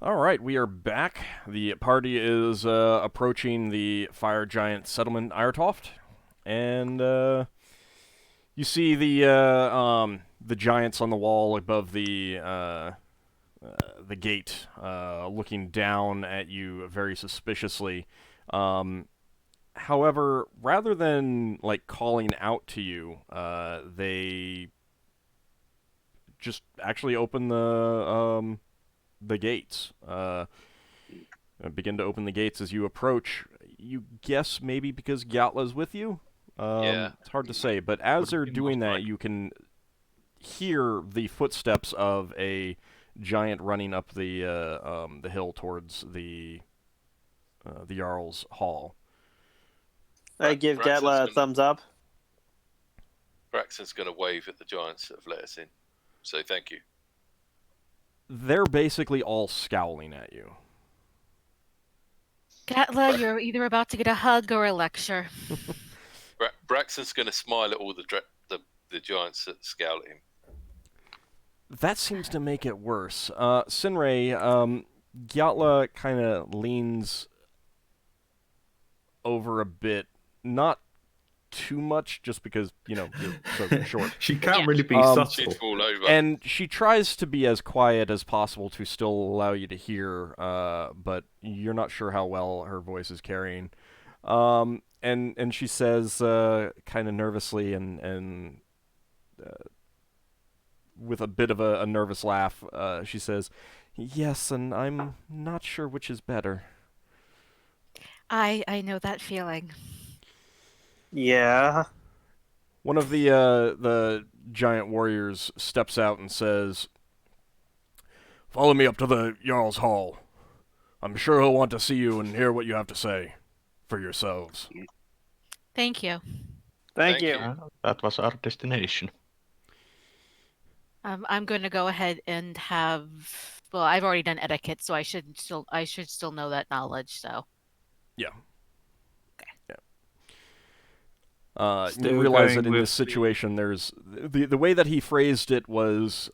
All right, we are back. The party is approaching the fire giant settlement Iretoft, and you see the giants on the wall above the gate, looking down at you very suspiciously. However, rather than like calling out to you, they just actually open the gates. Begin to open the gates as you approach. You guess maybe because Gyatla's with you? Yeah. It's hard to say, but as they're He doing must that, like- you can hear the footsteps of a giant running up the hill towards the Jarl's Hall. I give Braxon's Gatla a gonna- thumbs up. Braxon's going to wave at the giants that have let us in. So thank you. They're basically all scowling at you. Gatla, you're either about to get a hug or a lecture. Braxon's going to smile at all the giants that scowl at him. That seems to make it worse. Sinrae, Gyatla kind of leans over a bit, not too much, just because, you're so short. She can't Yeah. really be Um, She'd subtle. fall over. And she tries to be as quiet as possible to still allow you to hear, but you're not sure how well her voice is carrying. And she says, kind of nervously and with a bit of a nervous laugh, she says, "Yes, and I'm not sure which is better." I know that feeling. Yeah. One of the giant warriors steps out and says, "Follow me up to the Jarl's Hall. I'm sure he'll want to see you and hear what you have to say for yourselves." Thank you. Thank Thank you. you. That was our destination. I'm going to go ahead and have. Well, I've already done etiquette, so I should still know that knowledge. So Yeah. Okay. Yeah. You Still realize going that in with this situation, there's the way that he phrased it was,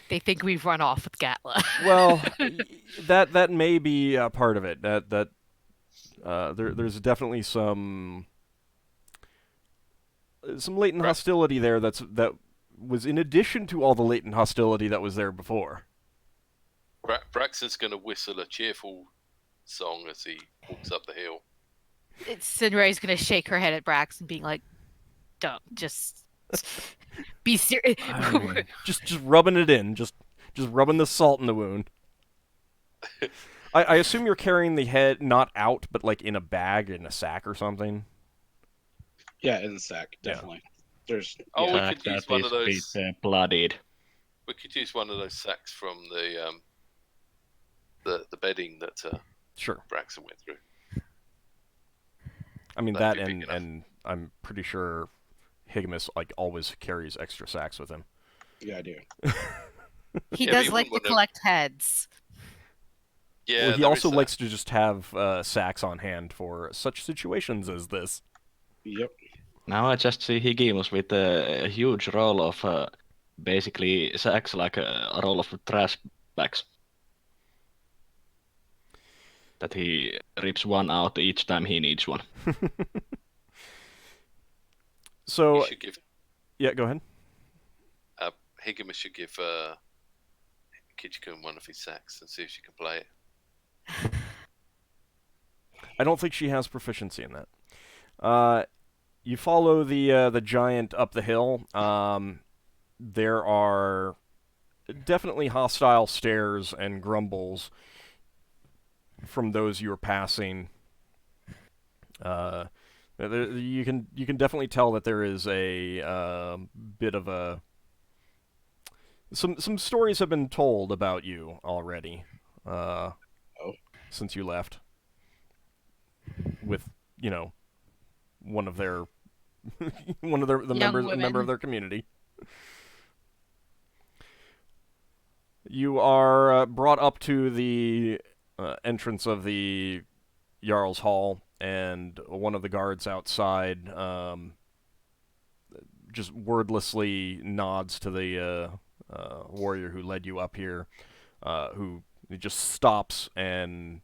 they think we've run off with Gatla. well, that may be a part of it. There's definitely some latent Right. hostility there that was in addition to all the latent hostility that was there before. Braxon's going to whistle a cheerful song as he walks up the hill. Sinrae's going to shake her head at Braxon, being like, "Don't just be serious." Just rubbing it in, just rubbing the salt in the wound. I assume you're carrying the head not out, but like in a bag, in a sack or something. Yeah, in the sack, Yeah. definitely. There's Oh, yeah. we Fact could use that one is of a those. bit bloodied. We could use one of those sacks from the bedding that Sure. Braxon went through. I mean That'd that, be big enough. and I'm pretty sure Higgimus like always carries extra sacks with him. Yeah, I do. He Yeah, does but like you to wouldn't- collect heads. Yeah, Well, he there also is that. likes to just have sacks on hand for such situations as this. Yep. Now I just see Higgimus with a huge roll of basically sacks like a roll of trash bags. That he rips one out each time he needs one. So You should give yeah, go ahead. Higgimus should give Kichikun one of his sacks and see if she can play it. I don't think she has proficiency in that. You follow the giant up the hill. There are definitely hostile stares and grumbles from those you are passing. You can definitely tell that there is a bit of a some stories have been told about you already. Since you left, with one of their the Young members a member women. of their community. You are brought up to the entrance of the Jarl's Hall, and one of the guards outside just wordlessly nods to warrior who led you up here, who just stops and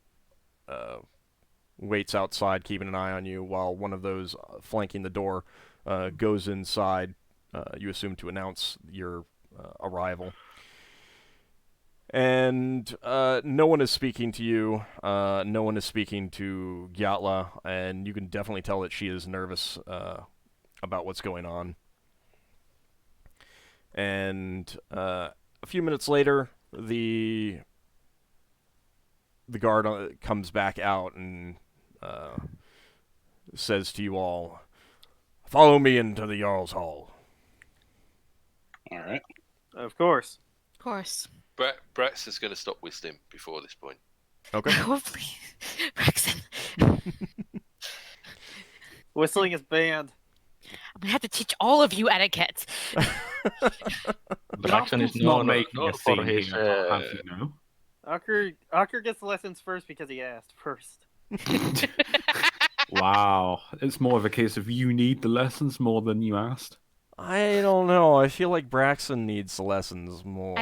waits outside, keeping an eye on you, while one of those flanking the door goes inside, you assume to announce your arrival. And no one is speaking to you. No one is speaking to Gyatla, and you can definitely tell that she is nervous about what's going on. And a few minutes later, the guard comes back out and says to you all, "Follow me into the Jarl's Hall." All right. Of course. Of course. Braxon's going to stop whistling before this point. Okay. Oh, please. Braxon. Whistling is banned. I'm going to have to teach all of you etiquette. Braxon is Lafdul's not known making a for scene his. here, have you know? Ockar gets the lessons first because he asked first. Wow, it's more of a case of you need the lessons more than you asked. I don't know. I feel like Braxon needs lessons more.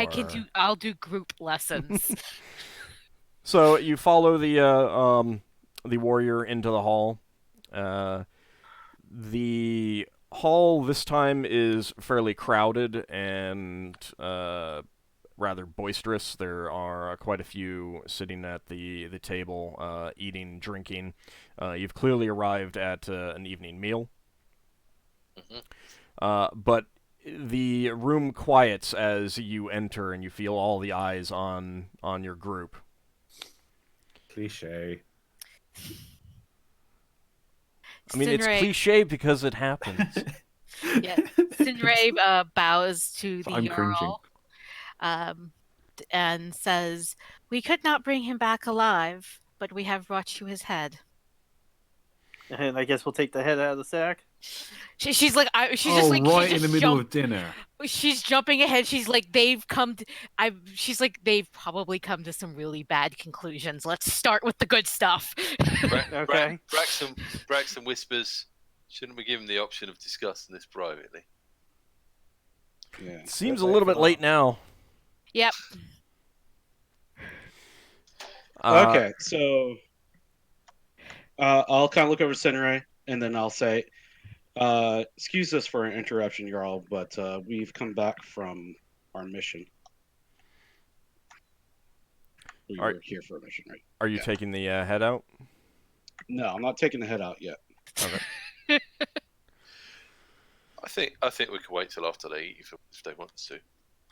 I'll do group lessons. So you follow the warrior into the hall. The hall this time is fairly crowded and rather boisterous. There are quite a few sitting at the table, eating, drinking. You've clearly arrived at an evening meal. But the room quiets as you enter, and you feel all the eyes on your group. Cliche. I mean, it's Sinrae- cliche because it happens. Yeah. Sinrae bows to the I'm cringing. Jarl and says, "We could not bring him back alive, but we have brought you his head." And I guess we'll take the head out of the sack. She's like, she's Oh, just like, right she's in the just middle of dinner. She's jumping ahead. She's like, they've come to, she's like, they've probably come to some really bad conclusions. Let's start with the good stuff. Okay. Braxon whispers, "Shouldn't we give him the option of discussing this privately?" Yeah. Seems a little bit late now. Yep. Okay, so I'll kind of look over Sinrae, and then I'll say, excuse us for an interruption, Jarl, but we've come back from our mission. We All right. were here for a mission, right? Are you Yeah. taking the head out? No, I'm not taking the head out yet. Okay. I think we can wait till after they eat if they want us to.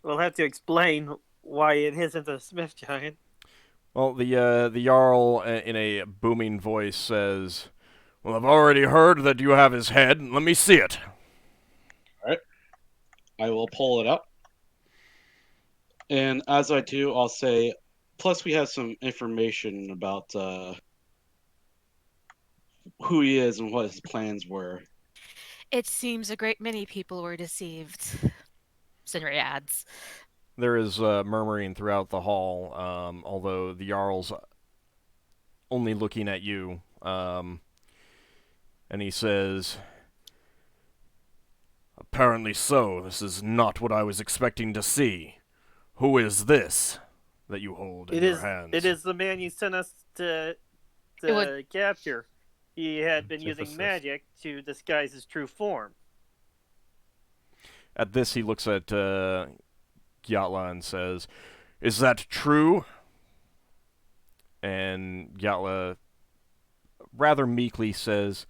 We'll have to explain why it isn't a Smith giant. Well, the Jarl, in a booming voice, says, "Well, I've already heard that you have his head. Let me see it." I will pull it up. And as I do, I'll say, plus we have some information about who he is and what his plans were. It seems a great many people were deceived. Sinrae adds. There is murmuring throughout the hall, although the Jarl's only looking at you, and he says, "Apparently so. This is not what I was expecting to see. Who is this that you hold in your hands?" It is the man you sent us to capture. He had been using Antithesis. magic to disguise his true form. At this, he looks at Gyatla and says, "Is that true?" And Gyatla rather meekly says,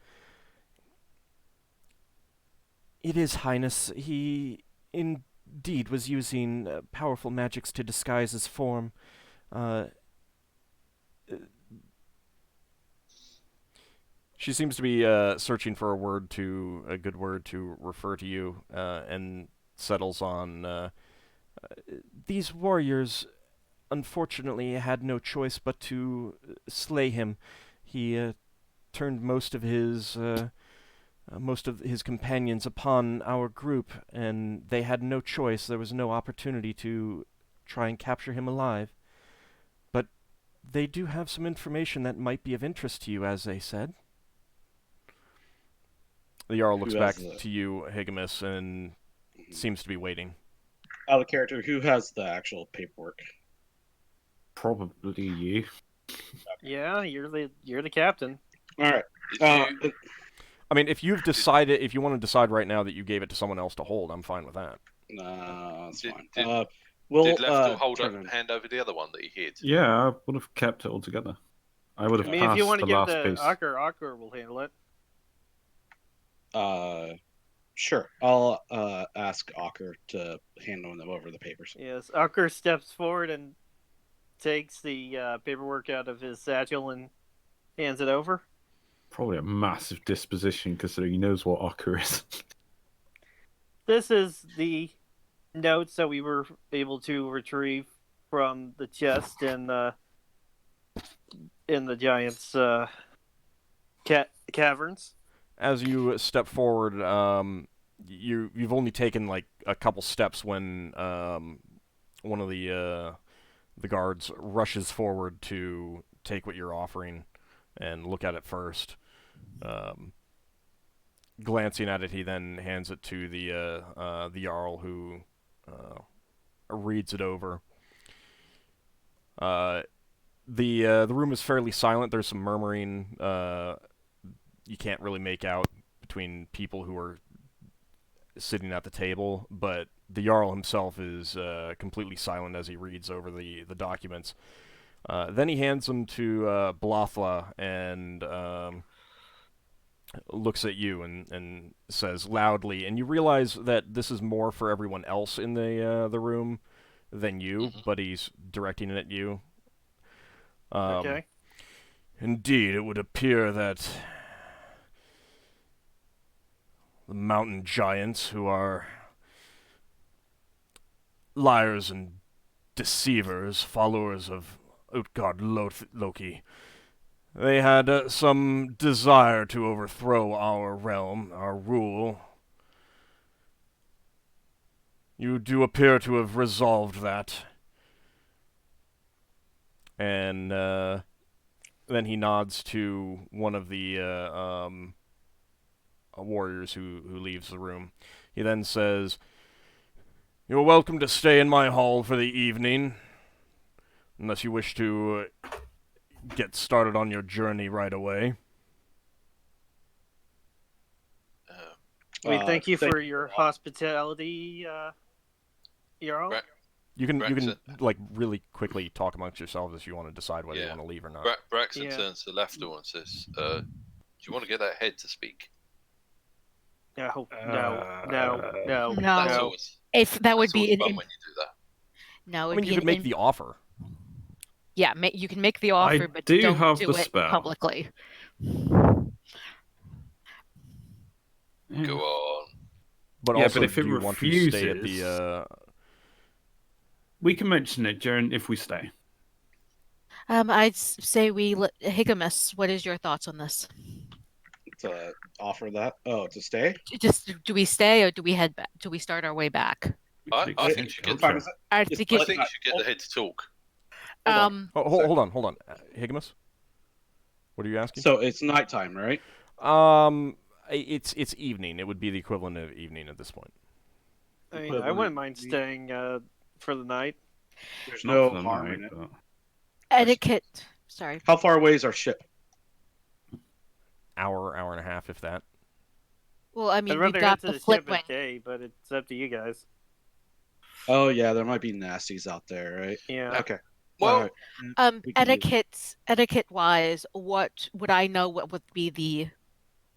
"It is, Highness. He indeed was using powerful magics to disguise his form. She seems to be searching for a good word to refer to you, and settles on, these warriors, unfortunately, had no choice but to slay him. He turned most of his companions upon our group, and they had no choice. There was no opportunity to try and capture him alive. But they do have some information that might be of interest to you, as they said." The Jarl looks Who back has the- to you, Higgimus, and seems to be waiting. out of character, who has the actual paperwork? Probably you. Yeah, you're the captain. All right. Did you, I mean, if you want to decide right now that you gave it to someone else to hold, I'm fine with that. That's Did- fine. did- We'll did Lafdul hand over the other one that he hid? Yeah, I would have kept it all together. I would have I mean, if you passed want to the give last the piece. Ockar will handle it. Sure. I'll ask Ockar to hand them over the papers. Yes, Ockar steps forward and takes the paperwork out of his satchel and hands it over. Probably a massive disposition considering he knows what Ockar is. This is the notes that we were able to retrieve from the chest in the giant's caverns. As you step forward, you've only taken like a couple steps when one of the guards rushes forward to take what you're offering and look at it first. Glancing at it, he then hands it to the Jarl, who reads it over. The room is fairly silent. There's some murmuring. You can't really make out between people who are sitting at the table, but the Jarl himself is completely silent as he reads over the documents. Then he hands them to Blathla and looks at you and says loudly, and you realize that this is more for everyone else in the room than you, but he's directing it at you. Okay. Indeed, it would appear that the mountain giants, who are liars and deceivers, followers of Utgard Loki, they had some desire to overthrow our realm, our rule. You do appear to have resolved that. And then he nods to one of the warriors who leaves the room. He then says, "You're welcome to stay in my hall for the evening, unless you wish to get started on your journey right away." We thank you for your hospitality, Jarl. You can Braxon. like really quickly talk amongst yourselves if you want to decide whether you Yeah. want to leave or not. Braxon Yeah. turns to Lafdul and says, "Do you want to get that head to speak?" No. No. That's always, If that would that's be always an fun when you do that. no, I it'd mean, be you could an make the offer. yeah, you can make the offer, but do don't have do the it spell. publicly. Yeah. Go on. But Yeah, also, but if it do you want to stay at refuses- the? We can mention it during if we stay. I'd say we let Higgimus. What is your thoughts on this? To offer that? Oh, to stay? Just do we stay or do we head back? Do we start our way back? I Take think it. you should get What time is it? I It's think I like- it, think you should get the head to talk. Hold on, Higgimus. What are you asking? So it's nighttime, right? It's evening. It would be the equivalent of evening at this point. I mean, I wouldn't mind staying for the night. There's Not no for the harm night, in it. but- etiquette. Sorry. How far away is our ship? Hour and a half, if that. Well, I mean, I'd we've rather got head to the the flip ship wing. at day, but it's up to you guys. Oh yeah, there might be nasties out there, right? Yeah. Okay. Well, Alright. We can do it. Etiquette wise, what would I know? What would be the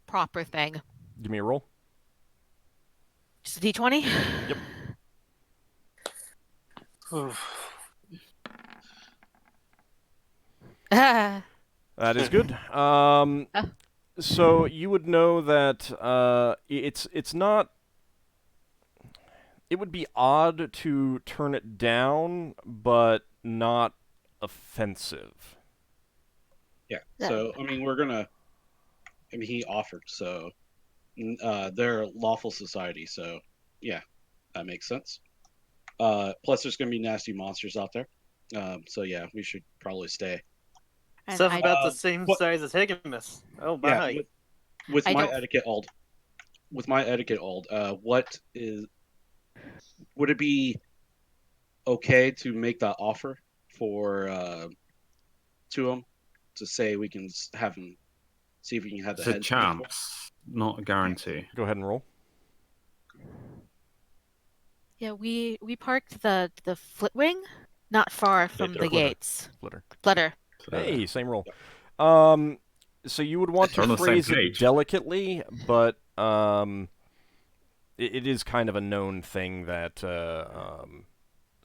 proper thing? Give me a roll. Just a D20. Yep. Ah, That is good. So you would know that it's not. It would be odd to turn it down, but not offensive. Yeah. Yeah. So I mean, we're gonna. I mean, he offered, so they're a lawful society, so yeah, that makes sense. Plus, there's gonna be nasty monsters out there, so yeah, we should probably stay. and Stuff I, about the same what- size as Higgimus. Oh Yeah, my. with I my don't- etiquette, what is? Would it be okay to make that offer for to him to say we can have him see if we can have the It's a heads paid for? chance, not a guarantee. Go ahead and roll. Yeah, we parked the Flitwing not far from the Flitter. gates. Flitter. Flutter. Hey, same roll. Yep. So you would want We're to on the same phrase it page. delicately, but it is kind of a known thing that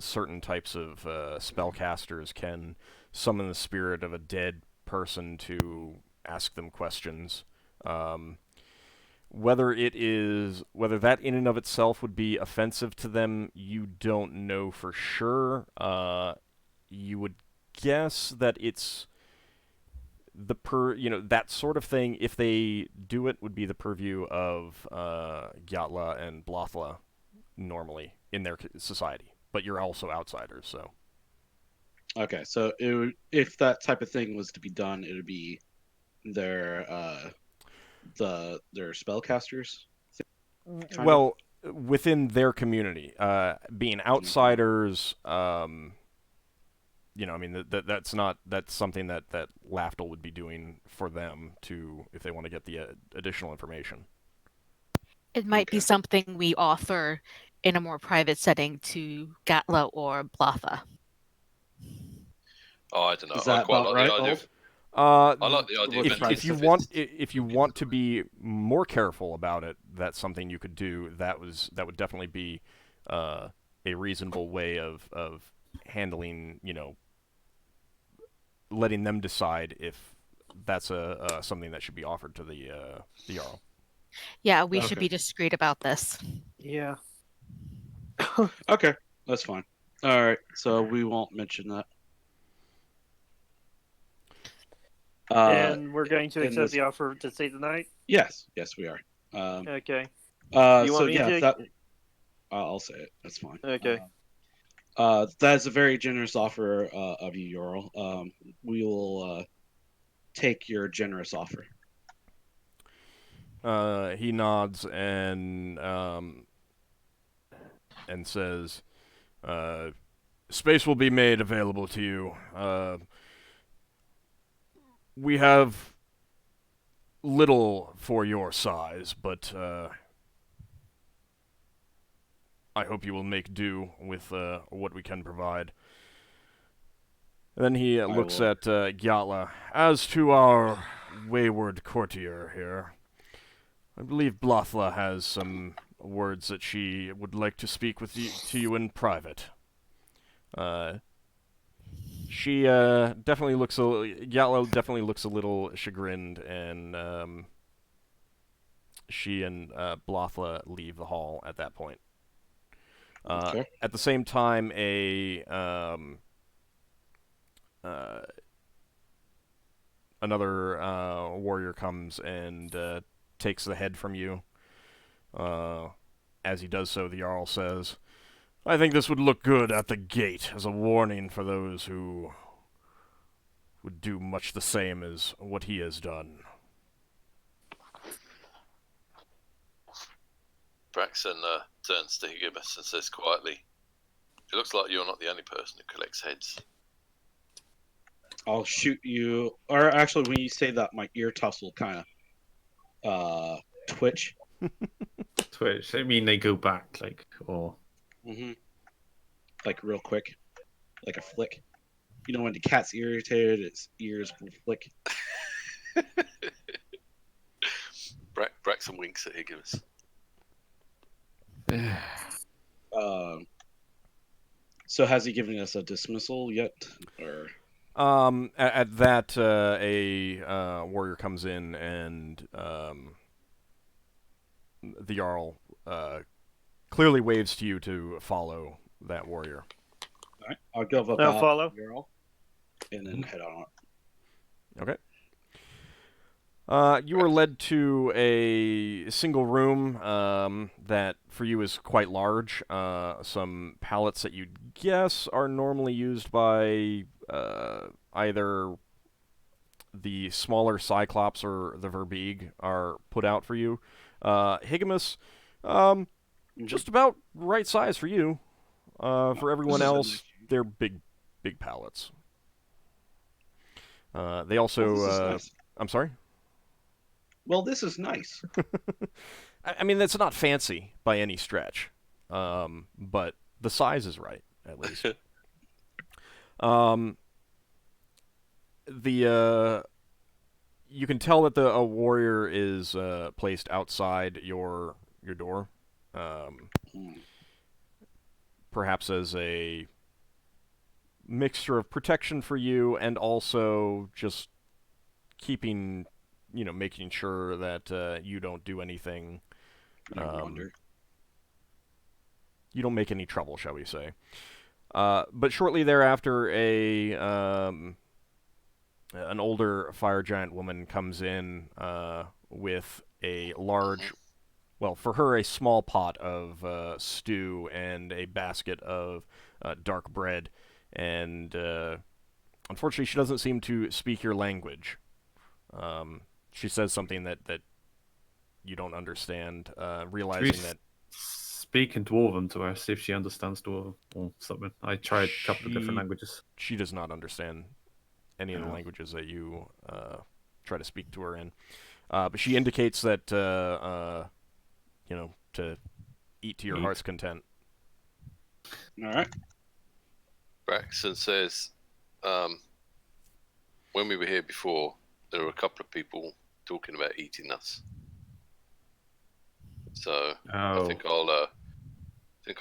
certain types of spellcasters can summon the spirit of a dead person to ask them questions. Whether that in and of itself would be offensive to them, you don't know for sure. You would guess that it's that sort of thing. If they do it, would be the purview of Gyatla and Blothla normally in their society. But you're also outsiders, so. Okay, so if that type of thing was to be done, it would be their their spellcasters. Well, within their community, being outsiders, I mean that's something that Lafdul would be doing for them if they want to get the additional information. It might be Okay. something we offer in a more private setting to Gatla or Blatha. Oh, I don't know. Is I that quite about like right, the idea. Ulf? I like the idea. If- of if If you want to be more careful about it, that's something you could do. That would definitely be a reasonable way of handling, letting them decide if that's something that should be offered to the Jarl. Yeah, we should Okay. be discreet about this. Yeah. Okay, that's fine. All right, so we won't mention that. And we're going to and accept this- the offer to stay the night? Yes, we are. Okay. You So want me yeah, to? that I'll say it. That's fine. Okay. That is a very generous offer of you, Yorl. We will take your generous offer. He nods and says, "Space will be made available to you. We have little for your size, but I hope you will make do with what we can provide." And then he looks will. at Gyatla. "As to our wayward courtier here, I believe Blothla has some words that she would like to speak to you in private." She Gyatla definitely looks a little chagrined, and she and Blothla leave the hall at that point. Okay. At the same time, another warrior comes and takes the head from you. As he does so, the Jarl says, "I think this would look good at the gate as a warning for those who would do much the same as what he has done." Braxon turns to Higgimus and says quietly, "It looks like you're not the only person who collects heads." I'll shoot you. Or actually, when you say that, my ear tufts will kind of twitch. Twitch. I mean, they go back, or Mm-hmm. Like real quick, like a flick. You know when the cat's irritated, its ears will flick. Braxon winks at Higgimus. So has he given us a dismissal yet, or? At that, a warrior comes in, and the Jarl clearly waves to you to follow that warrior. All right, I'll give up I'll that follow. girl, and then head on. Okay. You are led to a single room that for you is quite large. Some pallets that you'd guess are normally used by either the smaller Cyclops or the Verbeeg are put out for you. Higgimus, just about right size for you. For everyone This is a else, nice- they're big pallets. They Well, also. this is nice. I'm sorry. Well, this is nice. I mean, that's not fancy by any stretch, but the size is right, at least. You can tell that a warrior is placed outside your door, Hmm. perhaps as a mixture of protection for you and also just keeping, making sure that you don't do anything. I wonder. You don't make any trouble, shall we say. But shortly thereafter, an older fire giant woman comes in with a large, well, for her, a small pot of stew and a basket of dark bread. And unfortunately, she doesn't seem to speak your language. She says something that you don't understand, realizing that Speak in Dwarven to her, see if she understands Dwarven or something. I tried a couple of different She- languages. she does not understand any of the Oh. languages that you try to speak to her in. But she indicates that, to eat to your Eat. heart's content. All right. Braxon says, when we were here before, there were a couple of people talking about eating us. So I Oh, think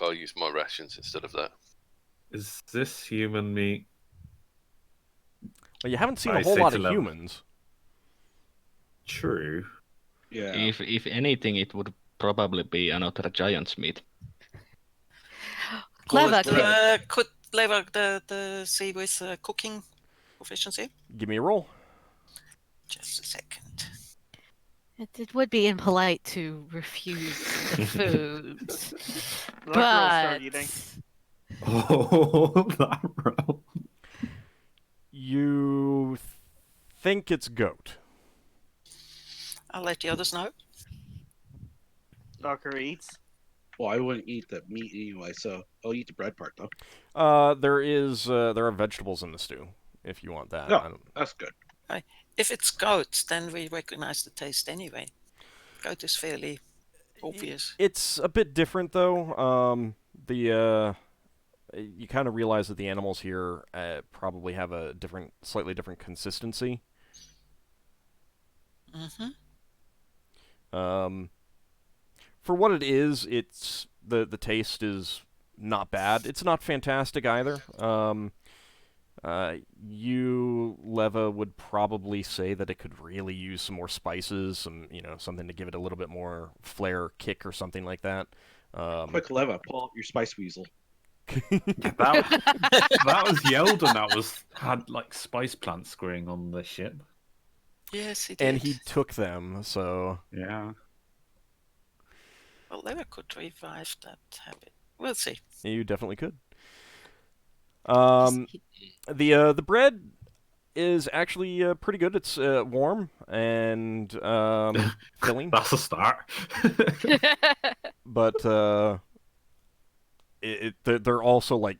I'll use my rations instead of that. is this human meat? Well, you haven't seen I a whole say lot to of them. humans. True. Yeah. If anything, it would probably be another giant's meat. Clever. Could Leva see with cooking proficiency? Give me a roll. Just a second. It would be impolite to refuse the food, That girl start but eating. Oh, that roll. You think it's goat. I'll let the others know. Ockar eats. Well, I wouldn't eat the meat anyway, so I'll eat the bread part though. There are vegetables in the stew, if you want that. No. I don't- That's good. If it's goat, then we recognize the taste anyway. Goat is fairly obvious. It's a bit different though. You kind of realize that the animals here probably have a slightly different consistency. Mm-hmm. For what it is, it's the taste is not bad. It's not fantastic either. You, Leva, would probably say that it could really use some more spices, something to give it a little bit more flair, kick, or something like that. Quick, Leva, pull out your spice weasel. That was Yeldon that had like spice plants growing on the ship. Yes, he did. And he took them, so Yeah. Well, Leva could revive that habit. We'll see. you definitely could. The bread is actually pretty good. It's warm and filling, That's a start. but they're also like,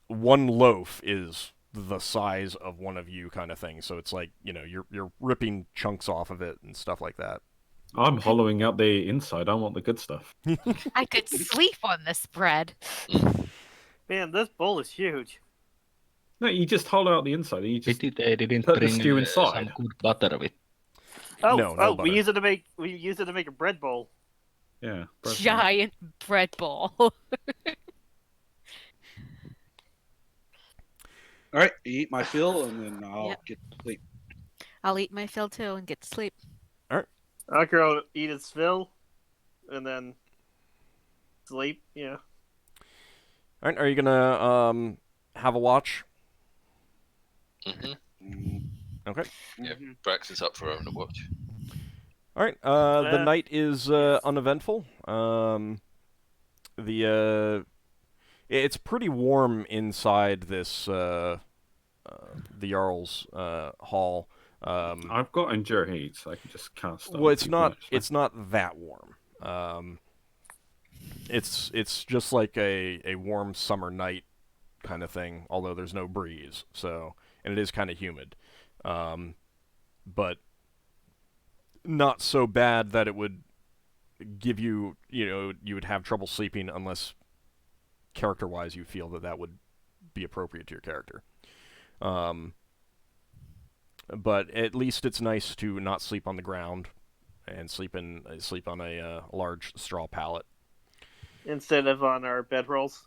one loaf is the size of one of you kind of thing. So it's like, you're ripping chunks off of it and stuff like that. I'm hollowing out the inside. I want the good stuff. I could sleep on this bread. Man, this bowl is huge. No, you just hollow out the inside. And you just They didn't put the bring stew inside. some good butter with. Oh, No, no we butter. use it to make a bread bowl. yeah. bread Giant bread bowl. All right, eat my fill, and then I'll Yep. get to sleep. I'll eat my fill too and get to sleep. Ockar will eat his fill, and then sleep. Yeah. All right, are you gonna have a watch? Mm-hmm. Mm, Okay. Yeah. mhm. Braxton's up for having a watch. All right. The Uh, night is uneventful. It's pretty warm inside this the Jarl's hall. I've got endure heat, so I can just cast. Well, it's not that warm. it's just like a warm summer night kind of thing, although there's no breeze. So, and it is kind of humid, but not so bad that it would give you, you would have trouble sleeping unless character-wise you feel that would be appropriate to your character. But at least it's nice to not sleep on the ground and sleep on a large straw pallet. Instead of on our bedrolls.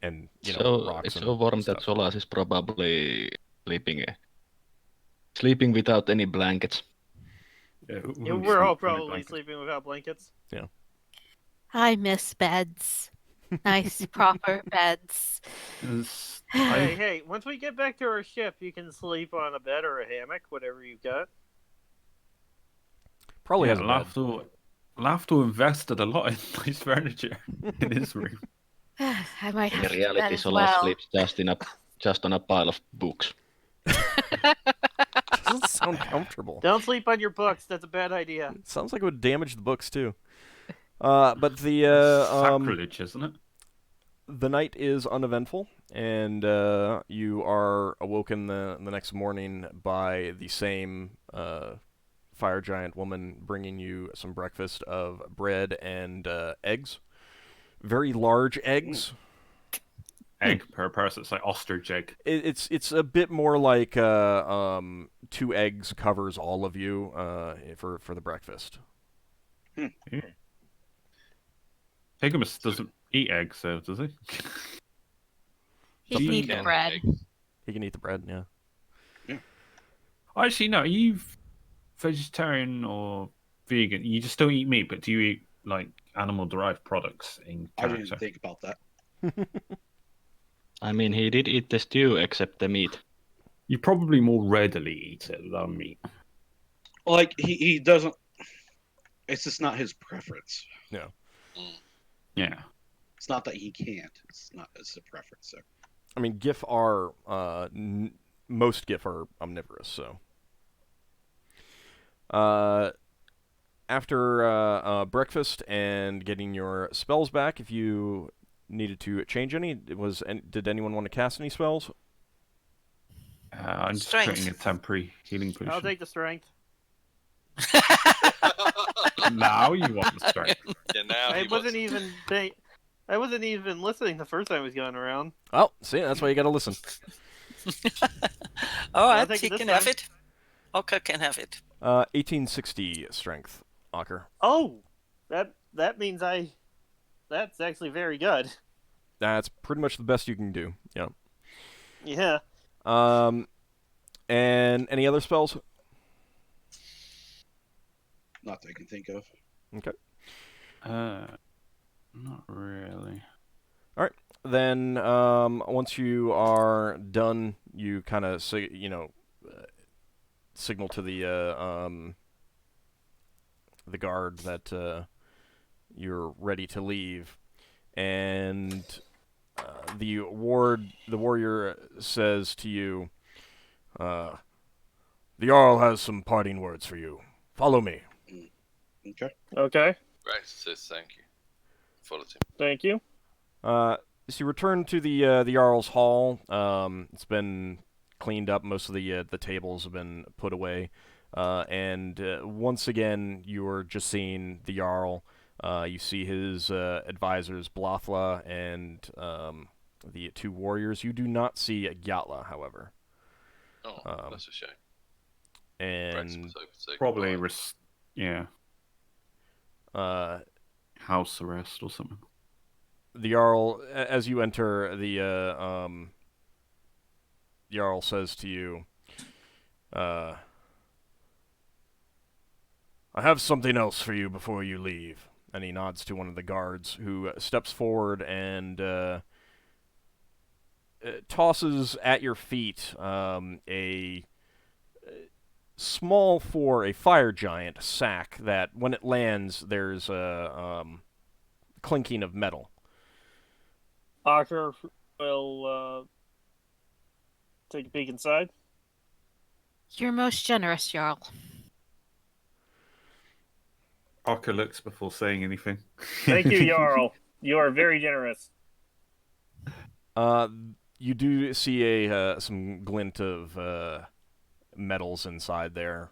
And So rocks it's and so warm stuff. that Solas is probably sleeping without any blankets. Yeah, Yeah, we're all probably sleeping without blankets. I miss beds. Nice, proper beds. Hey, once we get back to our ship, you can sleep on a bed or a hammock, whatever you've got. Probably has a bed. Lafdul invested a lot in nice furniture in his room. I might In have to do that reality, as Solas well. sleeps just on a pile of books. Doesn't sound comfortable. Don't sleep on your books. That's a bad idea. It sounds like it would damage the books too. But the Sacrilege, isn't it? the night is uneventful, and you are awoken the next morning by the same fire giant woman bringing you some breakfast of bread and eggs. Very large eggs. Egg per person. It's like ostrich egg. It's a bit more like 2 eggs covers all of you for the breakfast. Higgimus doesn't eat eggs, though, does he? He can eat the Something bread. He can eat the bread, yeah. Actually, no. Are you vegetarian or vegan? You just don't eat meat, but do you eat like animal-derived products in I character? didn't think about that. I mean, he did eat the stew except the meat. You probably more readily eat it than meat. Like he doesn't. It's just not his preference. Yeah. Yeah. It's not that he can't. It's a preference. So. I mean, Giff are most Giff are omnivorous, so. After breakfast and getting your spells back, if you needed to change any, did anyone want to cast any spells? I'm just Strength. creating a temporary healing potion. I'll take the strength. Now you want the strength. Yeah, now I he wasn't wants- even I wasn't even listening the first time I was going around. Oh, see, that's why you got to listen. All I'll right, take he it this can have time. it. Ockar can have it. 1860 strength, Ockar. Oh, that means that's actually very good. That's pretty much the best you can do. Yeah. Yeah. And any other spells? Not that I can think of. Okay. Not really. Then once you are done, you kind of signal to the guard that you're ready to leave, and the warrior says to you, "The Jarl has some parting words for you. Follow me." Okay. Okay. Braxon says thank you. Follows him. Thank you. So you return to the Jarl's hall. It's been cleaned up. Most of the tables have been put away. And once again, you're just seeing the Jarl. You see his advisors, Blothla and the 2 warriors. You do not see Gyatla, however. Oh, that's a shame. And Braxon was hoping to say Probably, goodbye. house arrest or something. The Jarl, as you enter, the Jarl says to you, "I have something else for you before you leave." And he nods to one of the guards, who steps forward and tosses at your feet a small for a fire giant sack that, when it lands, there's a clinking of metal. Ockar will take a peek inside. You're most generous, Jarl. Ockar looks before saying anything. Thank you, Jarl. You are very generous. You do see some glint of metals inside there.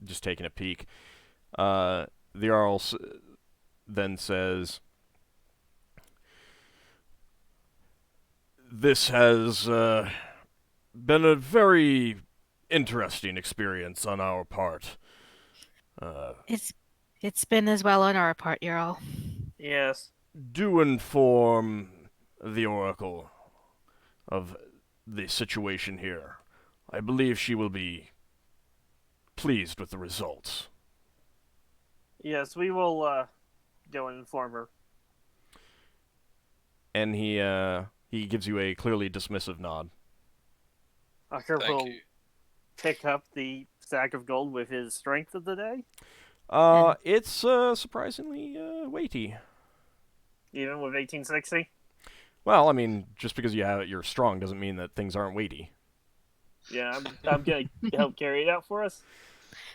Just taking a peek. The Jarl then says, "This has been a very interesting experience on our part. It's been as well on our part, Jarl. Yes. Do inform the Oracle of the situation here. I believe she will be pleased with the results." Yes, we will go and inform her. And he gives you a clearly dismissive nod. Ockar Thank will you. pick up the sack of gold with his strength of the day, It's surprisingly weighty. even with 1860. Well, I mean, just because you're strong doesn't mean that things aren't weighty. Yeah, I'm going to help carry it out for us.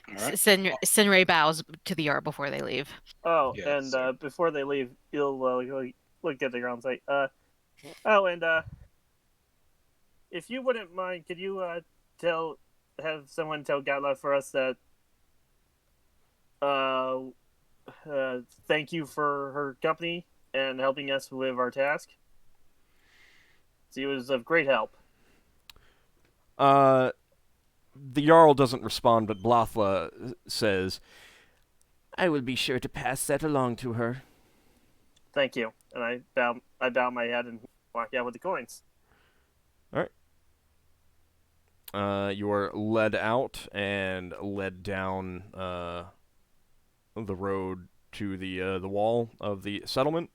All right. Sinrae bows to the Jarl before they leave. Oh, Yeah, and so- before they leave, he'll look at the ground and say, if you wouldn't mind, could you have someone tell Gatla for us that thank you for her company and helping us with our task. She was of great help. The Jarl doesn't respond, but Blathla says, "I will be sure to pass that along to her." Thank you. And I bow my head and walk out with the coins. You are led out and led down the road to the wall of the settlement.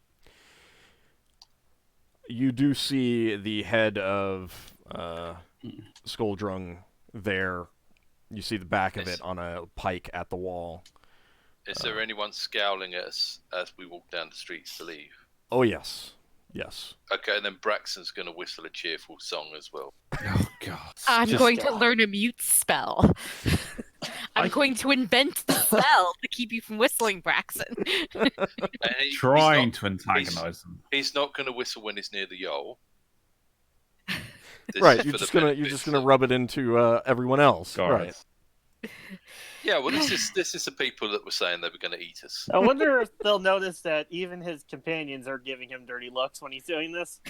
You do see the head of Skulldrung there. You see the back of it on a pike at the wall. Is there anyone scowling at us as we walk down the streets to leave? Oh, yes. Yes. Okay, and then Braxon's going to whistle a cheerful song as well. Oh god. I'm Just- going to learn a mute spell. I'm going to invent the spell to keep you from whistling, Braxon. And trying to antagonize them. He's not going to whistle when he's near the Yol. This Right, is you're for just the gonna benefits rub of- it into everyone else. Guards. Right. Yeah, well, this is the people that were saying they were going to eat us. I wonder if they'll notice that even his companions are giving him dirty looks when he's doing this.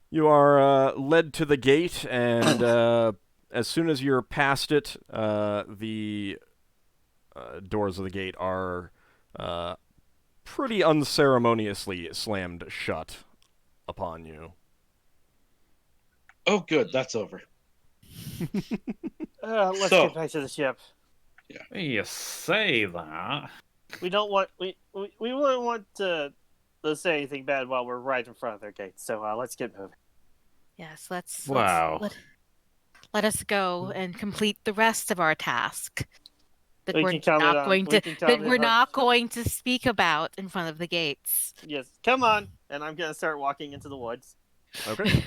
You are led to the gate, and as soon as you're past it, the doors of the gate are pretty unceremoniously slammed shut upon you. Oh, good. That's over. Let's So- get back to the ship. You say that. We don't want we wouldn't want to say anything bad while we're right in front of their gate. So let's get moving. Yes, let's Wow. let us go and complete the rest of our task that We we're can count it not on- going we to can count that it we're on- not going to speak about in front of the gates. Yes, come on. And I'm gonna start walking into the woods. Okay.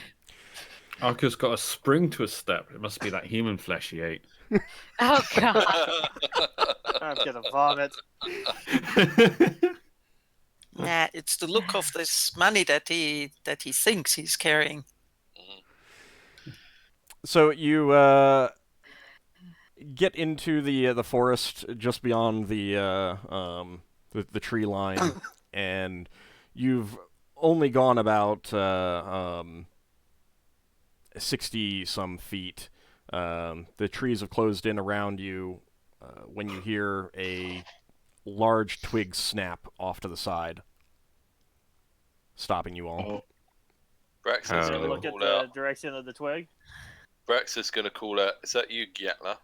Arko's got a spring to his step. It must be that human flesh he ate. Oh god. I'm gonna vomit. Nah, it's the look of this money that he thinks he's carrying. So you get into the forest just beyond the tree line, and you've only gone about 60 some feet. The trees have closed in around you when you hear a large twig snap off to the side, stopping you all. Oh, Braxon's Oh. going to Look at call the out. direction of the twig. Braxon's going to call out. Is that you, Gyatla?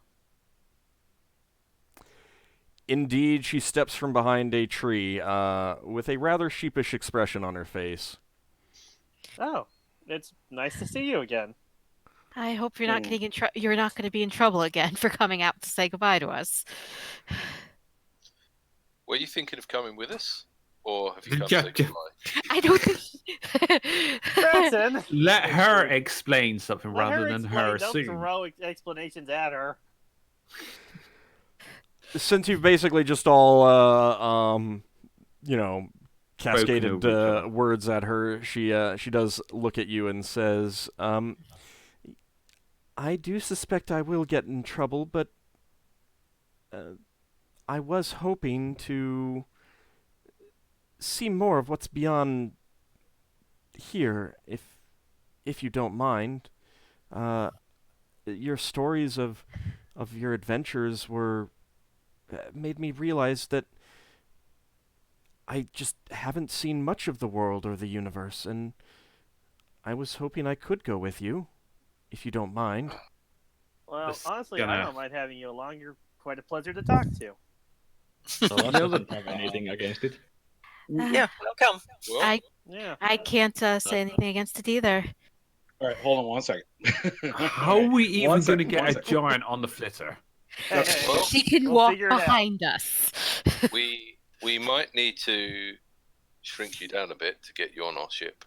Indeed, she steps from behind a tree with a rather sheepish expression on her face. Oh, it's nice to see you again. I hope you're not Hmm. getting you're not going to be in trouble again for coming out to say goodbye to us. Were you thinking of coming with us? Or have you The come to say judge- goodbye? I don't think Braxton, Let her explain something let rather her than explain. her Don't assume. throw explanations at her. Since you've basically just all, cascaded over each other. words at her, she does look at you and says, I do suspect I will get in trouble, but I was hoping to see more of what's beyond here, if you don't mind. Your stories of your adventures were made me realize that I just haven't seen much of the world or the universe, and I was hoping I could go with you, if you don't mind. Well, This honestly, I gonna- don't mind having you along. You're quite a pleasure to talk to. Solas doesn't have anything against it. Yeah, welcome. Well, Yeah. I can't say anything against it either. All right, hold on 1 second. How are we even One going to second, get one a second. giant on the flitter? well, She can We'll walk figure it out. behind us. we might need to shrink you down a bit to get you on our ship,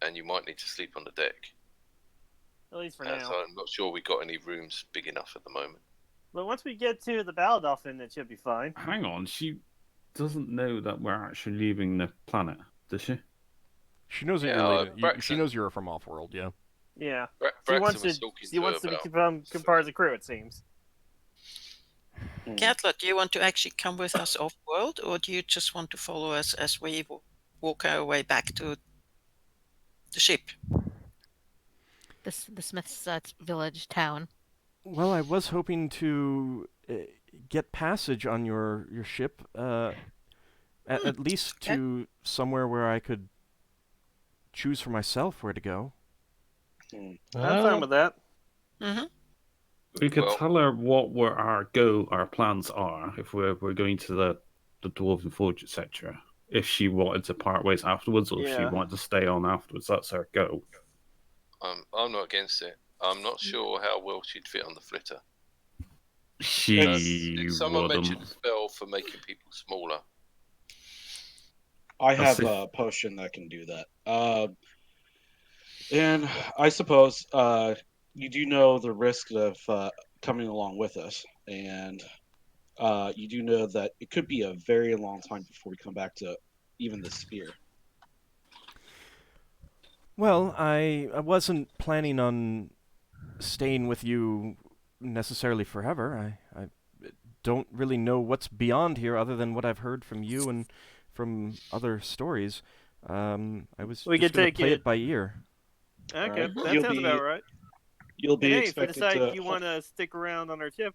and you might need to sleep on the deck. At least for So now. I'm not sure we got any rooms big enough at the moment. But once we get to the Battle Dolphin, it should be fine. Hang on, she doesn't know that we're actually leaving the planet, does she? She knows that Yeah, you're leaving. She Braxon. knows you're from off-world, yeah. Yeah. Braxton She wants was to. talking She wants her to about- become part of the crew. It seems. Gatla, do you want to actually come with us off-world, or do you just want to follow us as we walk our way back to the ship? The Smith's village town. Well, I was hoping to get passage on your ship, at least okay. to somewhere where I could choose for myself where to go. I'm fine with that. Mm-hmm. We could Well- tell her what our plans are if we're going to the Dwarven Forge, etc. If she wanted to part ways afterwards, or if she Yeah. wanted to stay on afterwards, that's her go. I'm not against it. I'm not sure how well she'd fit on the flitter. She Someone wouldn't. mentioned a spell for making people smaller. I That's have it. a potion that can do that. And I suppose you do know the risk of coming along with us, and you do know that it could be a very long time before we come back to even the spear. Well, I wasn't planning on staying with you necessarily forever. I don't really know what's beyond here other than what I've heard from you and from other stories. I was We just could gonna take play it- it by ear. Okay, Alright. that You'll sounds be- about right. You'll be And hey, if we expected decide to. you want to stick around on our ship,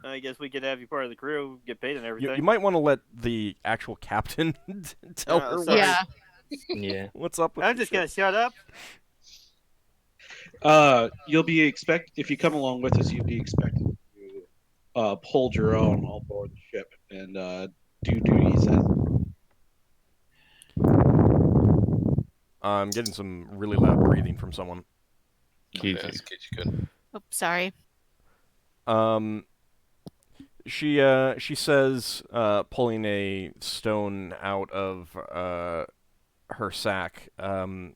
I guess we could have you part of the crew, get paid and You everything. might want to let the actual captain tell her sorry. Yeah. Yeah. what's up with I'm the just ship. gonna shut up. You'll be if you come along with us, you'll be expected to hold your own on board the ship and do duties as. I'm getting some really loud breathing from someone. Yeah, that's Kitchikan. Oh, sorry. She says, pulling a stone out of her sack. Well,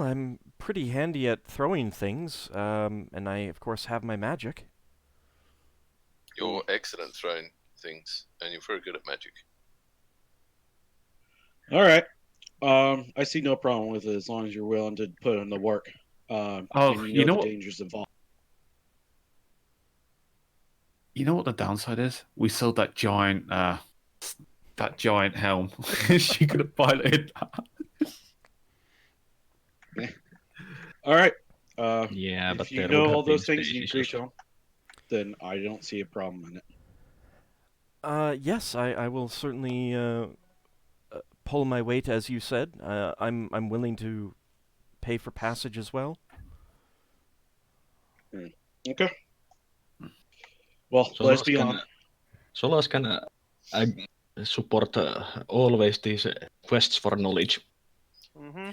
I'm pretty handy at throwing things, and I of course have my magic. You're excellent throwing things, and you're very good at magic. All right. I see no problem with it as long as you're willing to put in the work. And you know the what? dangers involved. You know what the downside is? We sold that giant helm. She could have piloted that. All right. Yeah, but if you there know would have all those been things and you space agree to them, then I don't see a problem in it. Yes, I will certainly pull my weight, as you said. I'm willing to pay for passage as well. Okay. Well, let's be on. Solas can support always these quests for knowledge. Mm-hmm.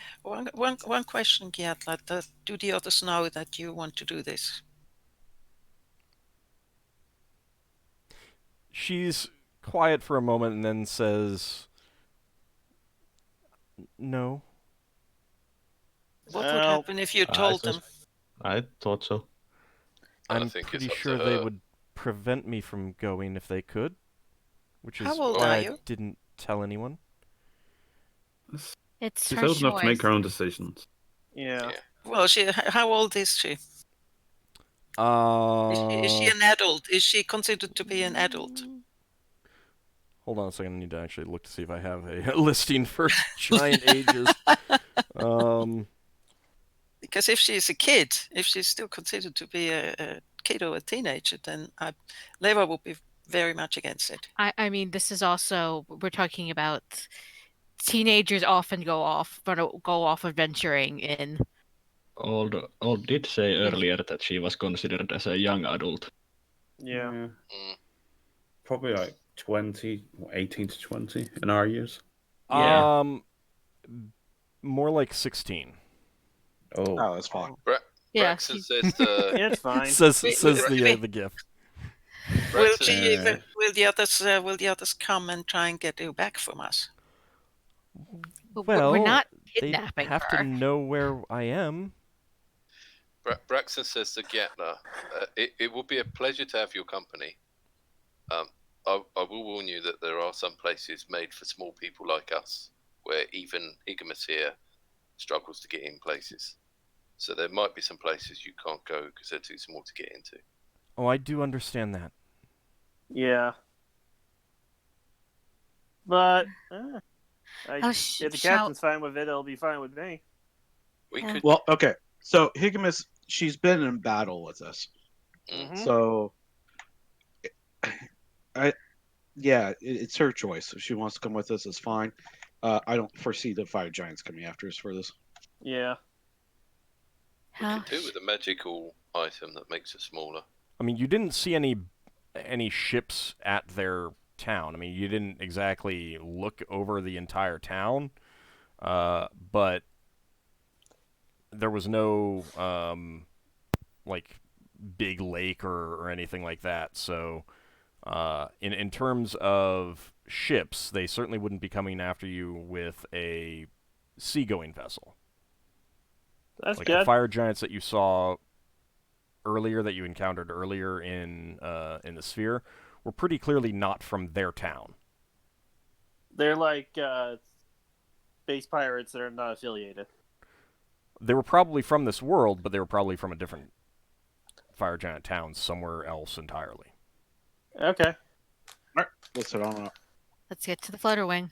One question, Gatla. Do the others know that you want to do this? She's quiet for a moment and then says, "No." What would Well, happen if you I told suppose- them? I thought so. I I'm think pretty it's up sure to they her. would prevent me from going if they could, which is How old why are I you? didn't tell anyone. It's She's her old enough to make her choice. own decisions. Yeah. Yeah. Well, how old is she? Is she an adult? Is she considered to be an adult? Hold on a second. I need to actually look to see if I have a listing for giant ages. Because if she's a kid, if she's still considered to be a kid or a teenager, then Leva would be very much against it. I mean, this is also we're talking about teenagers often go off adventuring in. Old did say earlier that she was considered as a young adult. Yeah. Mm. Probably like 20, or 18 to 20 in our years. Yeah. More like 16. Oh. Oh, that's fine. Yeah, Braxon she's- says the Yeah, it's fine. says Wait, the Giff. Will Braxon, the others come and try and get you back from us? Well, we're not they kidnapping have her. to know where I am. Braxon says to Gatna, it will be a pleasure to have your company. I will warn you that there are some places made for small people like us, where even Higgimus here struggles to get in places. So there might be some places you can't go because they're too small to get into. Oh, I do understand that. Yeah. But Oh, if the shall- captain's fine with it, it'll be fine with me. We Yeah. could. Well, okay. So Higgimus, she's been in battle with us. Mm. So, it's her choice. If she wants to come with us, it's fine. I don't foresee the fire giants coming after us for this. Yeah. We could do with a magical item that makes it smaller. I mean, you didn't see any ships at their town. I mean, you didn't exactly look over the entire town, but there was no like big lake or anything like that. So, in terms of ships, they certainly wouldn't be coming after you with a seagoing vessel. That's Like good. the fire giants that you saw earlier, that you encountered earlier in the sphere, were pretty clearly not from their town. They're like space pirates that are not affiliated. They were probably from this world, but they were probably from a different fire giant town somewhere else entirely. Okay. Let's head on up. Let's get to the flutter wing.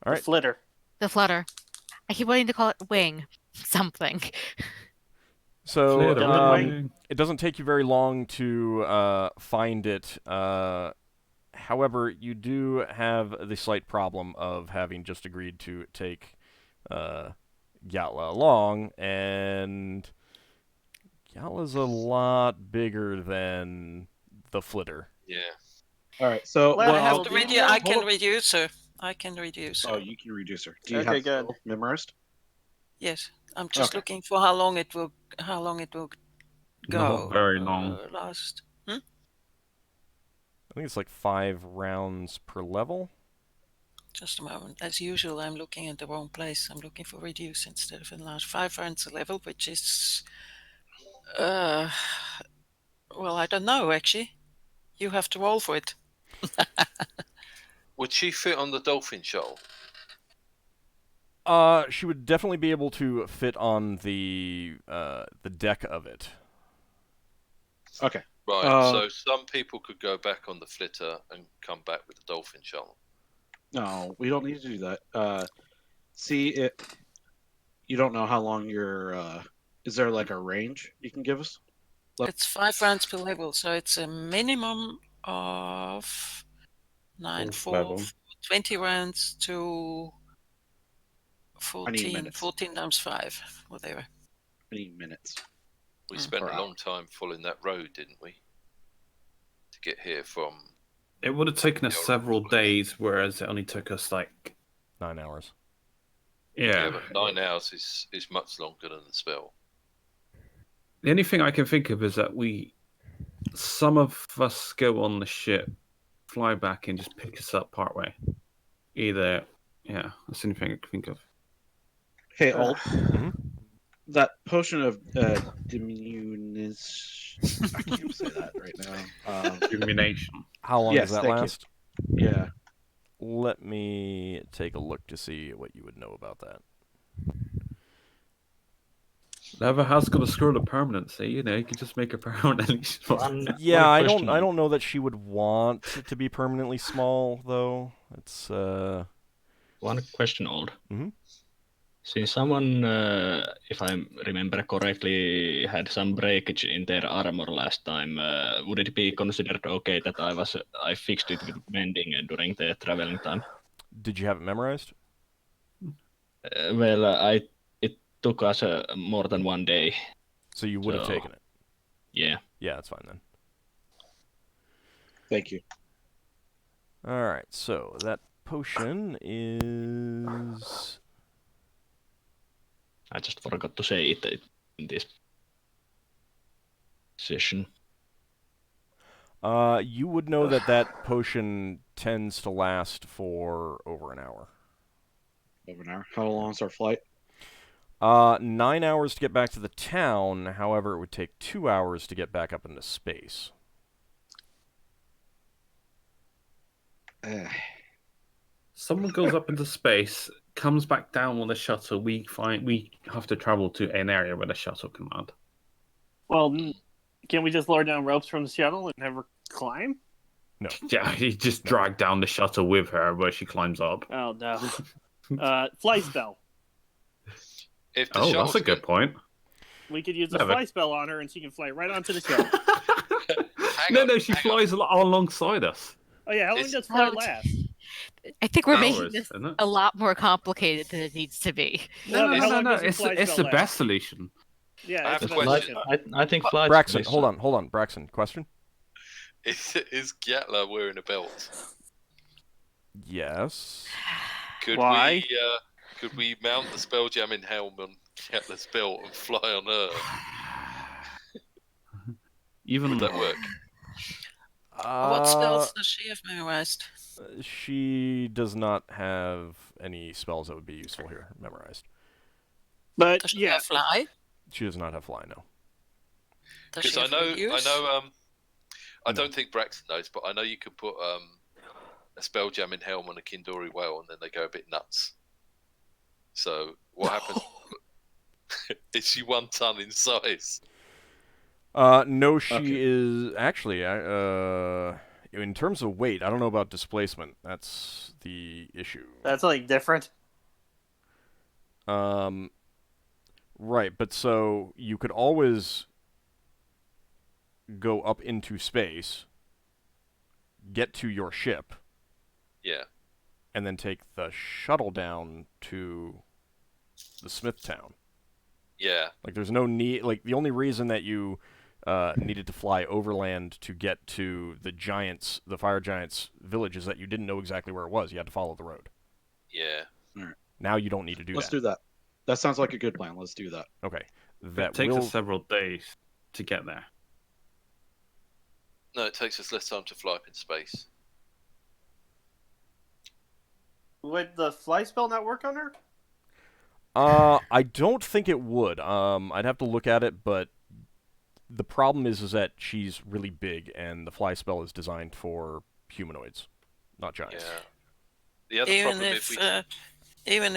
All right. The flitter. The flutter. I keep wanting to call it wing something. So Flitter wing. it doesn't take you very long to find it. However, you do have the slight problem of having just agreed to take Gatla along, and Gatla's a lot bigger than the flitter. Yeah. All right. So Well, I Well, have I'll to do- reduce. I hold can up. reduce her. I can reduce her. Oh, you can reduce her. Do you Okay, have good. spell memorized? Yes, I'm just Okay. looking for how long it will go. Not very long. Last. I think it's like 5 rounds per level. Just a moment. As usual, I'm looking at the wrong place. I'm looking for reduce instead of enlarge. 5 rounds a level, which is, well, I don't know actually. You have to roll for it. Would she fit on the dolphin shuttle? She would definitely be able to fit on the deck of it. Okay. Right. So some people could go back on the flitter and come back with the dolphin shuttle. No, we don't need to do that. See it. You don't know how long your. Is there like a range you can give us? It's 5 rounds per level, so it's a minimum of 9, Fourth 4, level. 20 rounds to I need 14, minutes. 14 times 5, whatever. I need minutes. We spent Per a long time following that road, didn't we? To get here from. It would have taken us Yeah, several right. days, whereas it only took us like 9 hours. Yeah, yeah. but 9 hours is much longer than the spell. The only thing I can think of is that some of us go on the ship, fly back, and just pick us up partway. Either, yeah, that's the only thing I can think of. Hey, Old. that potion of diminution. I can't say that right now. Illumination. How long Yes, does that thank you. last? Yeah. Let me take a look to see what you would know about that. Never has got a scroll of permanency, you know, you can just make a permanently small. Yeah, One I question. don't know that she would want it to be permanently small though. It's One question, Old. Mhm. Since someone, if I remember correctly, had some breakage in their armor last time, would it be considered okay that I fixed it with mending during the traveling time? Did you have it memorized? It took us more than 1 day. So you would have So- taken it. Yeah. Yeah, that's fine then. Thank you. All right, so that potion is I just forgot to say it in this session. you would know that that potion tends to last for over an hour. Over an hour. How long is our flight? 9 hours to get back to the town. However, it would take 2 hours to get back up into space. Someone goes up into space, comes back down with a shuttle. We have to travel to an area where the shuttle can land. Well, can we just lower down ropes from the shuttle and have her climb? Yeah, he just dragged down the shuttle with her where she climbs up. Oh no. Fly spell. If the Oh, that's shuttle's a good point. We could use a No, but- fly spell on her, and she can fly right onto the shuttle. No, she flies alongside us. Oh yeah, how long It's- does flight Oh, last? I think we're making Hours, this isn't it? a lot more complicated than it needs to be. Well, how long does the It's fly it's spell the last? best solution. Yeah, I have it's a the best question. solution. I think flight. Braxon, hold on, Braxon, question? Is Gatla wearing a belt? Yes. Why? Could we mount the Spelljamming helm on Gatla's belt and fly on her? Even Would that work? What spells does she have memorized? She does not have any spells that would be useful here memorized. But Does she yeah, have fly? She does not have fly, no. Does Because she I have know, reduce? I don't think Braxton knows, but I know you could put a Spelljamming helm on a Kindori whale, and then they go a bit nuts. So what happens? Is she 1 ton in size? No, she Okay. is actually. In terms of weight, I don't know about displacement. That's the issue. that's something different. Right, but so you could always go up into space, get to your ship, Yeah. and then take the shuttle down to the Smith Town. Yeah. Like, there's no need. Like, the only reason that you needed to fly overland to get to the fire giants' village is that you didn't know exactly where it was. You had to follow the road. Yeah. Now you don't need to do Let's that. do that. That sounds like a good plan. Let's do that. Okay. it That takes will. us several days to get there. No, it takes us less time to fly up in space. Would the fly spell not work on her? I don't think it would. I'd have to look at it, but the problem is that she's really big, and the fly spell is designed for humanoids, not giants. Yeah. The other Even problem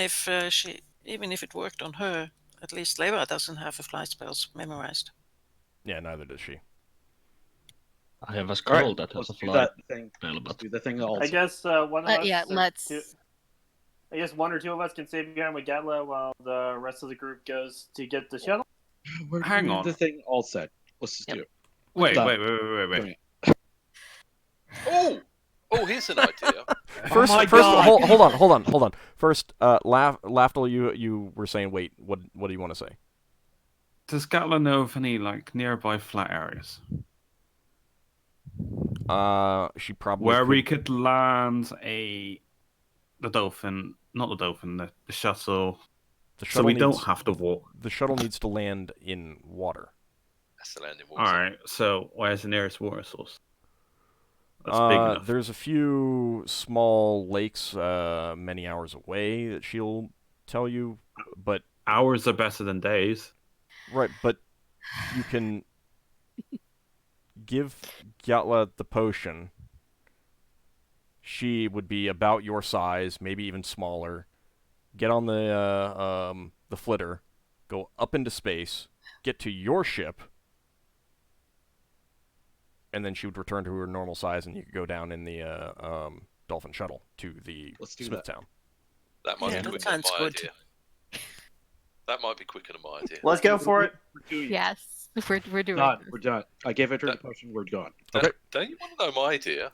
if, even if it worked on her, at least Leva doesn't have the fly spells memorized. Yeah, neither does she. I have a All right, scroll that has let's a do fly that thing. spell, Let's but do the thing also. I guess one of us. Yeah, or let's. I guess one or two of us can stay behind with Gatla while the rest of the group goes to get the shuttle. We're Hang doing on. the thing all said. Let's just Yep. do it. Wait. Done. Oh, here's an idea. First, my first, God. hold on. First, Lafdul, you were saying, wait, what do you want to say? Does Gatla know of any nearby flat areas She probably where could, we could land the dolphin, not the dolphin, the shuttle, the so shuttle we needs, don't have to walk. The shuttle needs to land in water. That's the landing water. All right. So where's the nearest water source? That's big enough. There's a few small lakes many hours away that she'll tell you, but Hours are better than days. Right, but you can give Gyatla the potion. She would be about your size, maybe even smaller. Get on the flitter, go up into space, get to your ship, and then she would return to her normal size, and you could go down in the dolphin shuttle to the Let's do that. Smithtown. That might Yeah, be that quicker than sounds my good. idea. That might be quicker than my idea. Let's go for it. We're doing it. Yes, we're doing Done. this. We're done. I gave her the potion. We're gone. Okay. Don't you want to know my idea?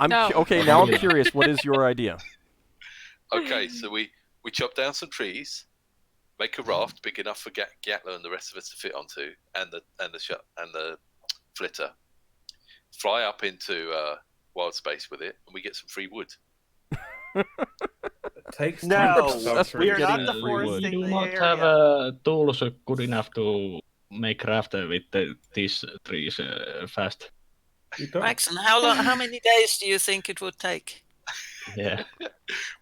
No. Okay, now I'm curious. What is your idea? Okay, so we chop down some trees, make a raft big enough for Gatler and the rest of us to fit onto, and the flitter. Fly up into wild space with it, and we get some free wood. It takes No, time to start we are getting not free deforesting wood. We do the not have area. tools good enough to make raft with these trees fast. You don't. Braxon, how many days do you think it would take? Yeah.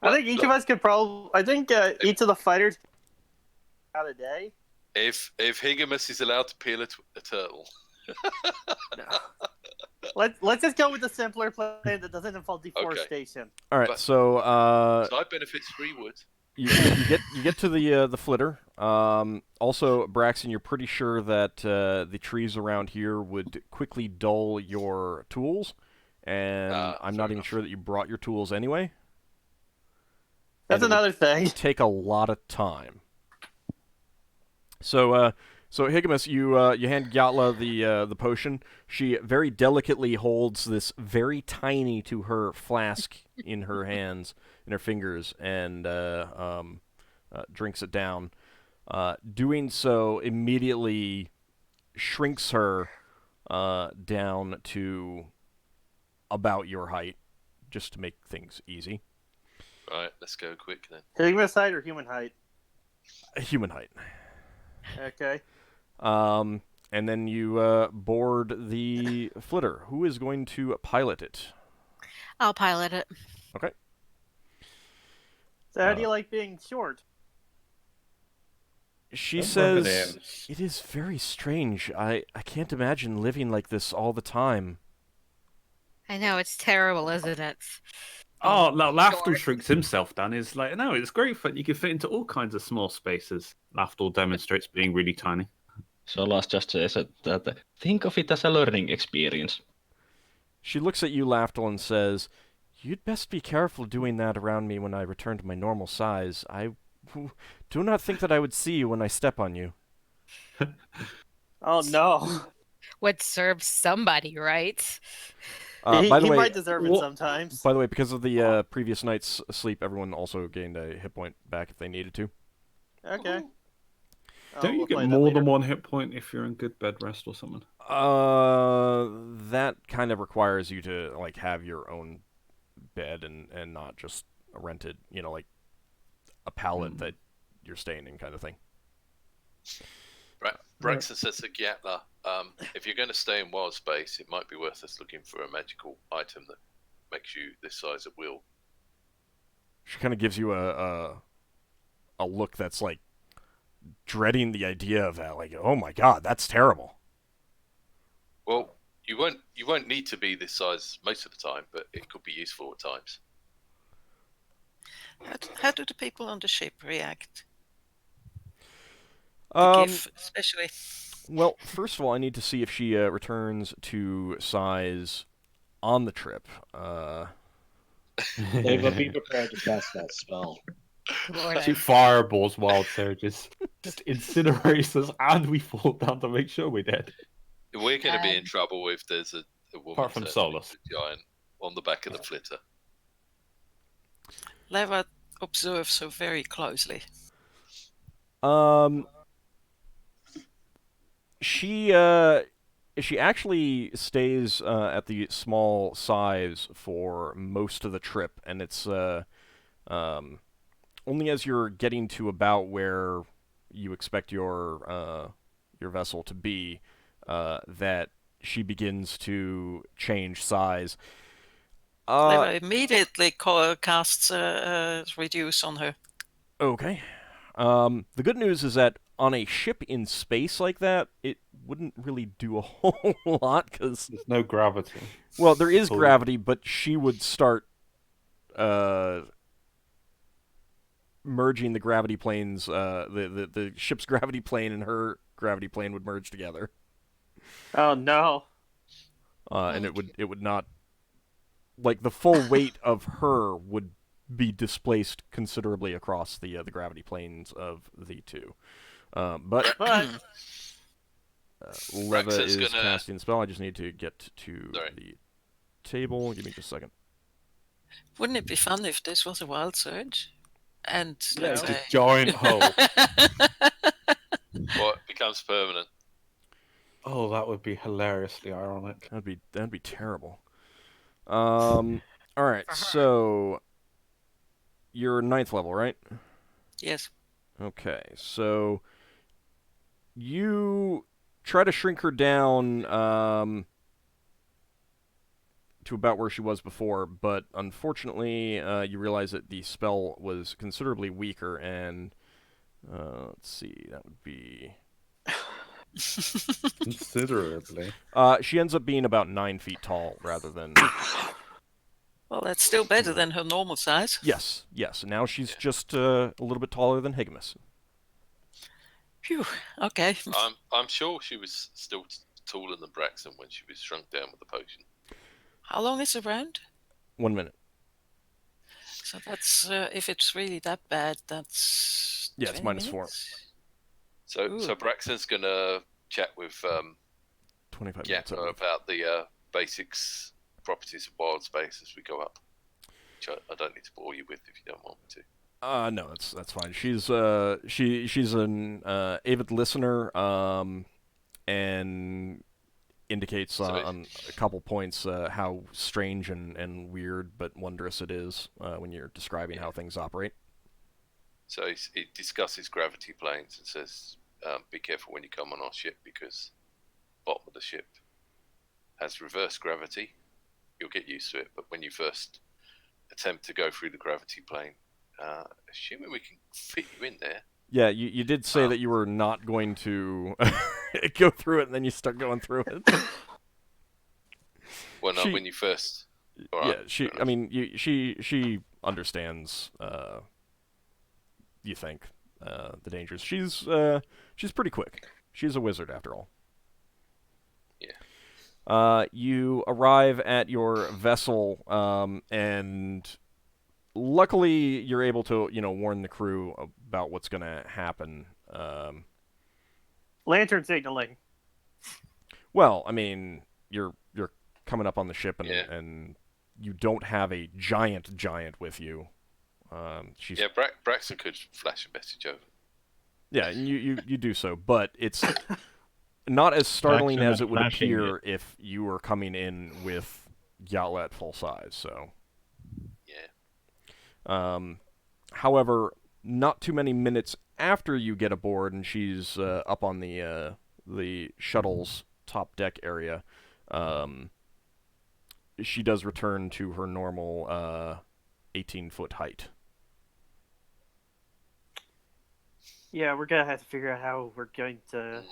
I think each of us could probably. I think each of the fighters out a day. If Higgimus is allowed to peel a turtle. Let's just go with the simpler plan that doesn't involve deforestation. All right, But- so Side benefits free wood. you get to the flitter. Also, Braxon, you're pretty sure that the trees around here would quickly dull your tools, and I'm not fair even enough. sure that you brought your tools anyway. That's And it would another thing. take a lot of time. So Higgimus, you hand Gyatla the potion. She very delicately holds this very tiny to her flask in her hands, in her fingers, and drinks it down. Doing so immediately shrinks her down to about your height, just to make things easy. Right, let's go quick then. Higgimus height or human height? Human height. Okay. And then you board the flitter. Who is going to pilot it? I'll pilot it. Okay. So how do you like being short? She Don't rub it says, in. "It is very strange. I can't imagine living like this all the time." I know, it's terrible, isn't it? Oh, no, Lafdul Sure. shrinks himself down. It's like, no, it's great fun. You can fit into all kinds of small spaces. Lafdul demonstrates being really tiny. Solas just says that think of it as a learning experience. She looks at you, Lafdul, and says, "You'd best be careful doing that around me when I return to my normal size. I do not think that I would see you when I step on you." Oh no. Would serve somebody, right? he By the way, might deserve it what- sometimes. by the way, because of the previous night's sleep, everyone also gained a hit point back if they needed to. Okay. Don't you we'll get play that more later. than one hit point if you're in good bed rest or something? That kind of requires you to like have your own bed and not just a rented, like a pallet that you're staying in, kind of thing. Braxon says to Gyatla, if you're going to stay in wild space, it might be worth us looking for a magical item that makes you this size at will. She kind of gives you a look that's like dreading the idea of that. Like, oh my god, that's terrible. Well, you won't need to be this size most of the time, but it could be useful at times. How do the people on the ship react? Um, Giff, especially. well, first of all, I need to see if she returns to size on the trip. They would be prepared to cast that spell. Lord, She fireballs wild surges, just incinerates us, and we fall down to make sure we're dead. We're going to be in trouble if there's a woman Apart from turning Solas. into a giant on the back of the flitter. Leva observes her very closely. She actually stays at the small size for most of the trip, and it's only as you're getting to about where you expect your vessel to be that she begins to change size. Leva immediately casts reduce on her. Okay. The good news is that on a ship in space like that, it wouldn't really do a whole lot because There's no gravity. well, there is Pull. gravity, but she would start merging the gravity planes. The ship's gravity plane and her gravity plane would merge together, Oh no. and it would not like the full weight of her would be displaced considerably across the gravity planes of the two. But But Leva Braxon's is gonna- casting the spell. I just need to get to Sorry. the table. Give me just a second. Wouldn't it be fun if this was a wild surge? And Yeah, let's It's a say... giant hole. What becomes permanent? Oh, that would be hilariously ironic. That'd be terrible. All right. For her. So you're 9th level, right? Yes. Okay. So you try to shrink her down to about where she was before, but unfortunately, you realize that the spell was considerably weaker, and let's see, that would be. Considerably. She ends up being about 9 feet tall rather than. Well, that's still better than her normal size. Yes. Now she's just a little bit taller than Higgimus. Phew. Okay. I'm sure she was still taller than Braxon when she was shrunk down with the potion. How long is the round? 1 minute. So that's if it's really that bad, that's Yeah, it's 20 -4. minutes? So Ooh. Braxon's gonna chat with 25 minutes. Yappa about the basics, properties of wild space as we go up. Which I don't need to bore you with if you don't want me to. No, that's fine. She's she's an avid listener, and indicates on a couple points how strange and weird but wondrous it is when you're describing how things operate. So he discusses gravity planes and says, be careful when you come on our ship because the bottom of the ship has reverse gravity. You'll get used to it, but when you first attempt to go through the gravity plane, assuming we can fit you in there. Yeah, you did say that you were not going to go through it, and then you start going through it. Well, no, when you first. All right, yeah, I mean, she understands. You think the dangers? She's pretty quick. She's a wizard after all. Yeah. You arrive at your vessel, and luckily you're able to, warn the crew about what's going to happen. lantern signaling. Well, I mean, you're coming up on the ship, and Yeah. and you don't have a giant with you. She's Yeah, Braxon could flash a message over. yeah, and you do so, but it's not as startling Braxton as it would flashing appear if you were coming in with Yatla at full size. So, Yeah. however, not too many minutes after you get aboard, and she's up on the shuttle's top deck area, she does return to her normal 18-foot height. Yeah, we're gonna have to figure out how we're going to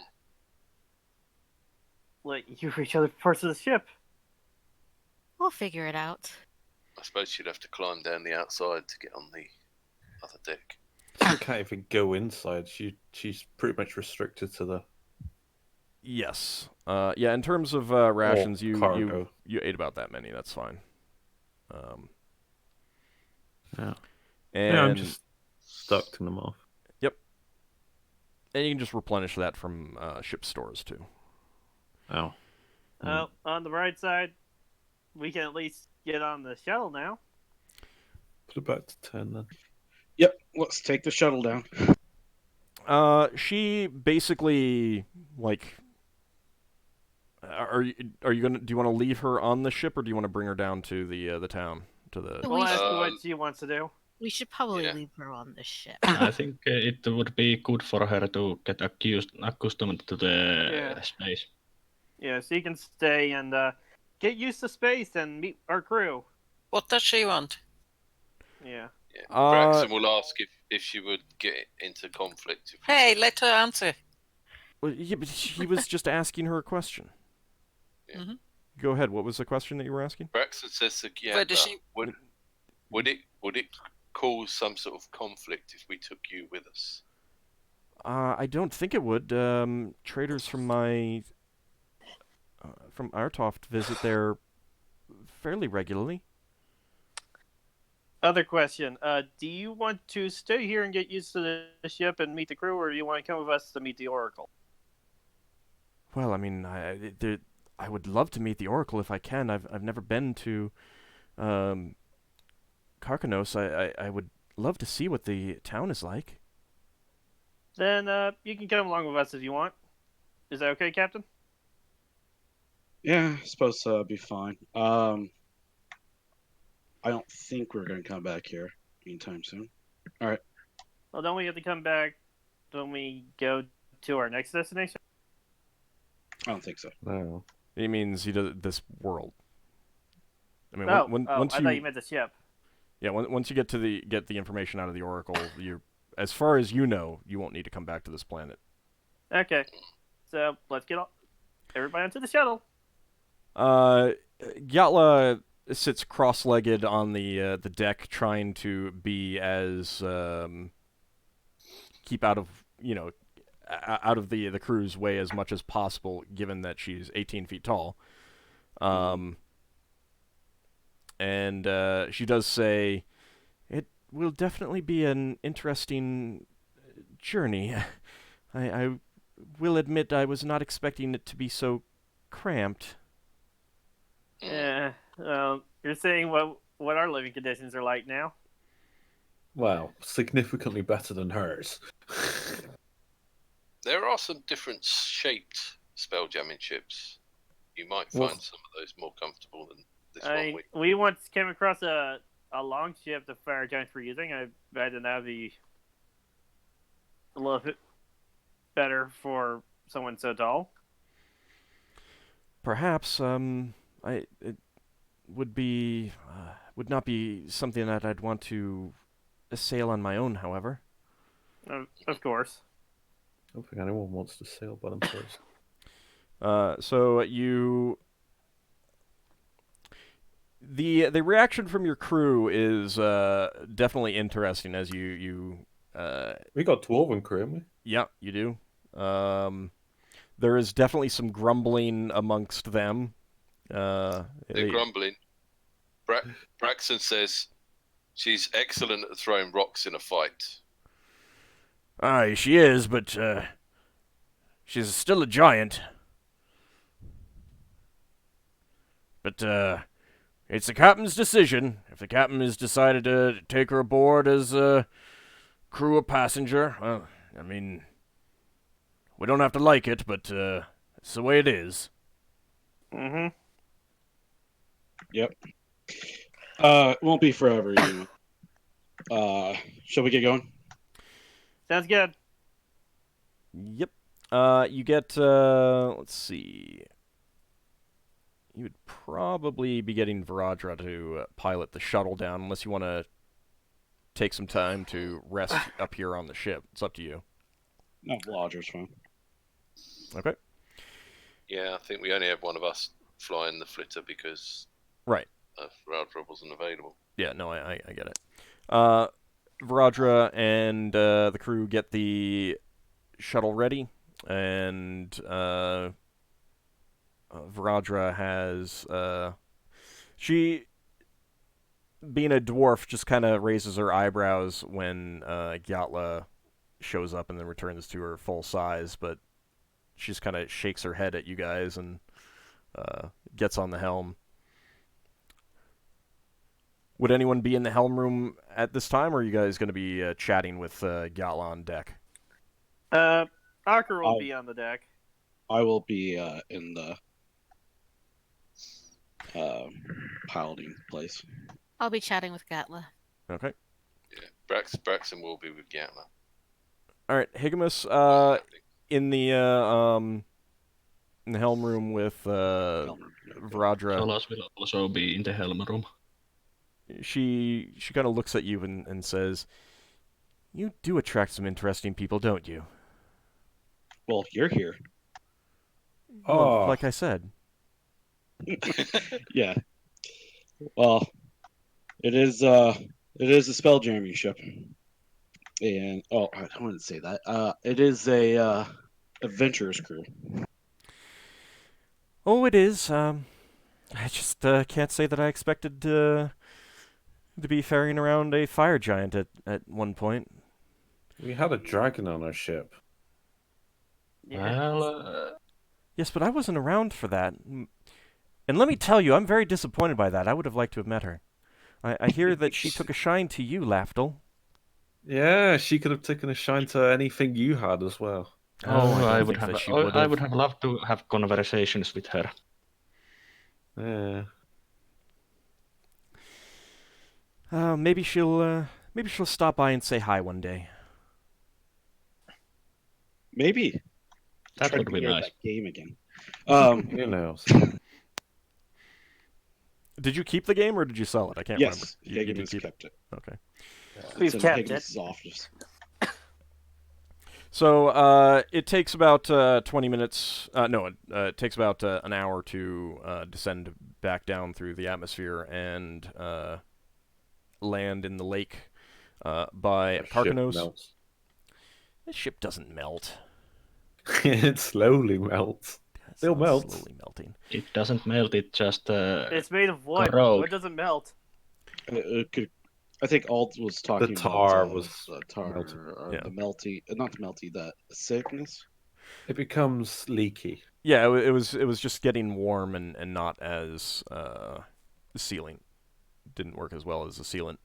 let you reach other parts of the ship. We'll figure it out. I suppose she'd have to climb down the outside to get on the other deck. She can't even go inside. She's pretty much restricted to the Yes. Yeah, in terms of rations, you cargo. ate about that many. That's fine. Yeah. And Yeah, I'm just ducting them off. and you can just replenish that from ship stores too. Oh. Well, on the right side, we can at least get on the shuttle now. Put it back to 10 then. Yep, let's take the shuttle down. She basically like. Are you gonna? Do you want to leave her on the ship, or do you want to bring her down to the town to the? We'll ask her what Um, she wants to do. We should probably Yeah. leave her on the ship. I think it would be good for her to get accustomed to the Yeah. space. Yeah, so you can stay and get used to space and meet our crew. What does she want? Yeah. Yeah. Uh, Braxon will ask if she would get into conflict. Hey, let her answer. Well, yeah, but he was just asking her a question. Yeah. Mhm. Go ahead. What was the question that you were asking? Braxon says to Gianna, Whether she- would it cause some sort of conflict if we took you with us? I don't think it would. Traders from from Artoft visit there fairly regularly. Other question. Do you want to stay here and get used to the ship and meet the crew, or do you want to come with us to meet the Oracle? Well, I mean, I would love to meet the Oracle if I can. I've never been to Karkanos. I would love to see what the town is like. Then you can come along with us if you want. Is that okay, Captain? Yeah, I suppose be fine. I don't think we're going to come back here anytime soon. All right. Well, don't we have to come back when we go to our next destination? I don't think so. No. He means he does this world. I mean, Oh, once I thought you meant the ship. yeah, once you get the information out of the Oracle, as far as you know, you won't need to come back to this planet. Okay. So let's get everybody onto the shuttle. Yatla sits cross-legged on the deck, trying to be as keep out of out of the crew's way as much as possible, given that she's 18 feet tall. And she does say, "It will definitely be an interesting journey. I will admit I was not expecting it to be so cramped." Yeah. You're saying what our living conditions are like now? Well, significantly better than hers. There are some different shaped spelljamming ships. You might Well- find some of those more comfortable than this I one. we once came across a long ship the fire giants were using. I imagine that would be a little bit better for someone so tall. Perhaps it would not be something that I'd want to sail on my own. However, Of course. I don't think anyone wants to sail by themselves. so you. The reaction from your crew is definitely interesting as you We got dwarven crew, haven't we? yeah, you do. There is definitely some grumbling amongst them. They're grumbling. Braxon says she's excellent at throwing rocks in a fight. Aye, she is, but she's still a giant. But it's the captain's decision. If the captain has decided to take her aboard as a crew or passenger, well, I mean, we don't have to like it, but it's the way it is. Mm-hmm. Yep. It won't be forever, you know. Shall we get going? Sounds good. Yep. You get, let's see. You would probably be getting Viradra to pilot the shuttle down, unless you want to take some time to rest up here on the ship. It's up to you. No, Lodger's fine. Okay. Yeah, I think we only have one of us flying the flitter because Right. Viradra wasn't available. Yeah, no, I get it. Viradra and the crew get the shuttle ready, and Viradra has she, being a dwarf, just kind of raises her eyebrows when Gyatla shows up and then returns to her full size, but she just kind of shakes her head at you guys and gets on the helm. Would anyone be in the helm room at this time, or are you guys going to be chatting with Gyatla on deck? Ockar will be on the deck. I will be in the piloting place. I'll be chatting with Gatla. Okay. Yeah, Braxon will be with Gatla. All right, Higgimus, in the helm room with Viradra. Solas will also be in the helm room. She kind of looks at you and says, You do attract some interesting people, don't you? Well, you're here. Well, Oh, like I said. Yeah. Well, it is a spelljamming ship, and I don't want to say that. It is a adventurers crew. Oh, it is. I just can't say that I expected to be ferrying around a fire giant at one point. we had a dragon on our ship. Yeah. Well, Yes, but I wasn't around for that. And let me tell you, I'm very disappointed by that. I would have liked to have met her. I hear that she took a shine to you, Lafdul. Yeah, she could have taken a shine to anything you had as well. I I don't would think have. that she I would have. would have loved to have conversations with her. Yeah. Maybe she'll stop by and say hi one day. Maybe. That Try to would be clear nice. that game again. Who knows? Did you keep the game or did you sell it? I can't remember. Yes, You did Higgimus keep it. kept it. Okay. We've It's in kept it. Higgimus's office. So it takes about 20 minutes. No, it takes about an hour to descend back down through the atmosphere and land in the lake by Our ship Karkanos. melts. This ship doesn't melt. It slowly melts. It's Still not melts. slowly melting. It doesn't melt. It just. It's made of wood. corrode. Wood doesn't melt. I think Ald was talking tar about was the tar, melted. or Yeah. the melty, not the melty, the sickness. It becomes leaky. Yeah, it was just getting warm and not as sealing. Didn't work as well as the sealant.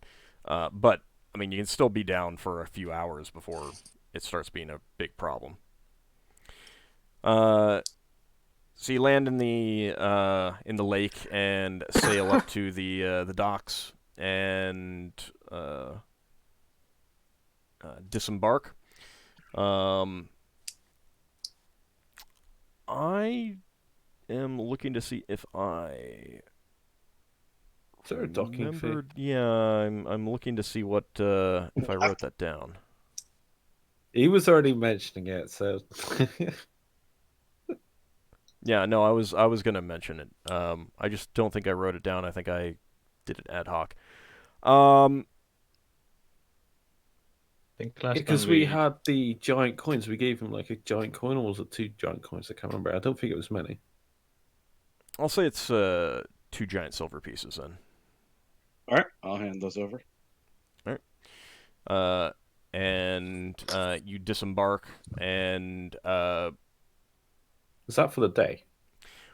But I mean, you can still be down for a few hours before it starts being a big problem. So you land in the lake and sail up to the docks and disembark. I am looking to see if I Is there a docking fee? remembered. Yeah, I'm looking to see what if I wrote that down. He was already mentioning it, so Yeah, no, I was gonna mention it. I just don't think I wrote it down. I think I did it ad hoc. I think last because time we had the giant coins, we gave him like a giant coin, or was it 2 giant coins? I can't remember. I don't think it was many. I'll say it's 2 giant silver pieces then. All right, I'll hand those over. And you disembark, and Is that for the day?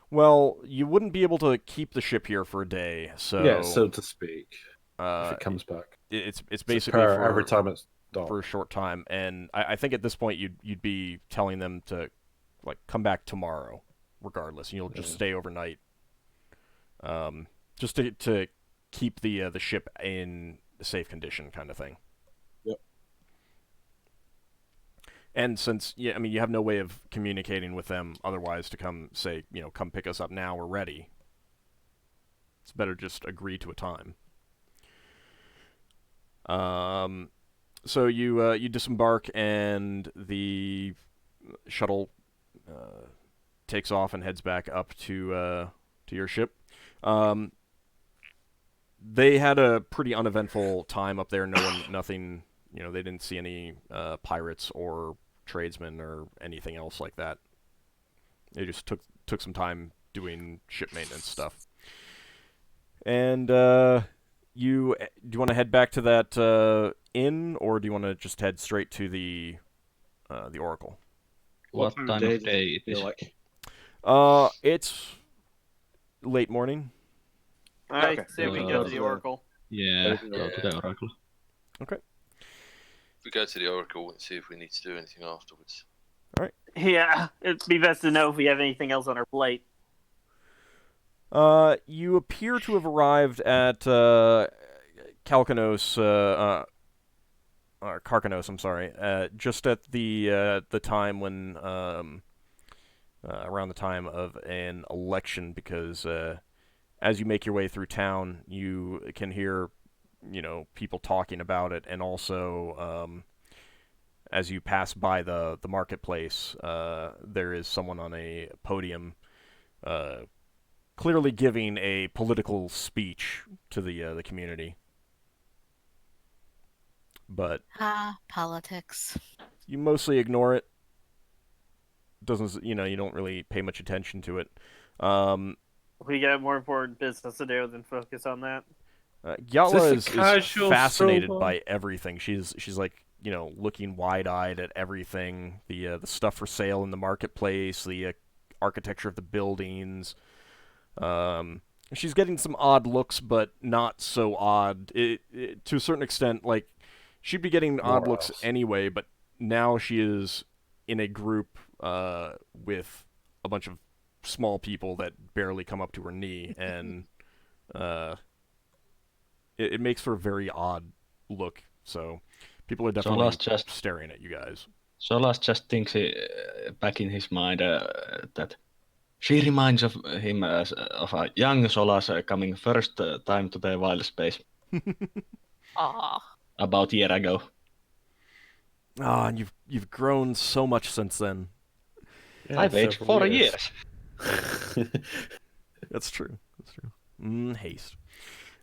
well, you wouldn't be able to keep the ship here for a day, so Yeah, so to speak. If it it, comes back, it's So basically per for every time it's done. for a short time, and I think at this point you'd be telling them to like come back tomorrow, regardless, and you'll just Yeah. stay overnight, just to keep the ship in safe condition, kind of thing. Yep. And since I mean, you have no way of communicating with them otherwise to come say, come pick us up now, we're ready. It's better just agree to a time. So you disembark and the shuttle takes off and heads back up to your ship. They had a pretty uneventful time up there. Nothing. They didn't see any pirates or tradesmen or anything else like that. They just took some time doing ship maintenance stuff. And do you want to head back to that inn, or do you want to just head straight to the Oracle? What time time of of day day it feel is? like? It's late morning. I Okay. say we go to the Oracle. Yeah, Yeah. go to the Oracle. We go to the Oracle and see if we need to do anything afterwards. Yeah, it'd be best to know if we have anything else on our plate. You appear to have arrived at Kalkanos, or Karkanos, I'm sorry, just at the time when around the time of an election, because as you make your way through town, you can hear people talking about it, and also as you pass by the marketplace, there is someone on a podium, clearly giving a political speech to the community. But Politics. you mostly ignore it. Doesn't you don't really pay much attention to it. We got more important business to do than focus on that. Gyatla Is this a is casual fascinated stroll? by everything. She's like looking wide-eyed at everything. The stuff for sale in the marketplace, the architecture of the buildings. She's getting some odd looks, but not so odd. To a certain extent, like she'd be getting odd looks else. anyway, but now she is in a group with a bunch of small people that barely come up to her knee, and it makes for a very odd look. So people are definitely Solas just staring at you guys. Solas just thinks back in his mind that she reminds of him as of a young Solas coming first time to the wild space Aw. about a year ago. Ah, and you've grown so much since then. Yeah, I've aged several 4 years. That's true. That's true. Haste.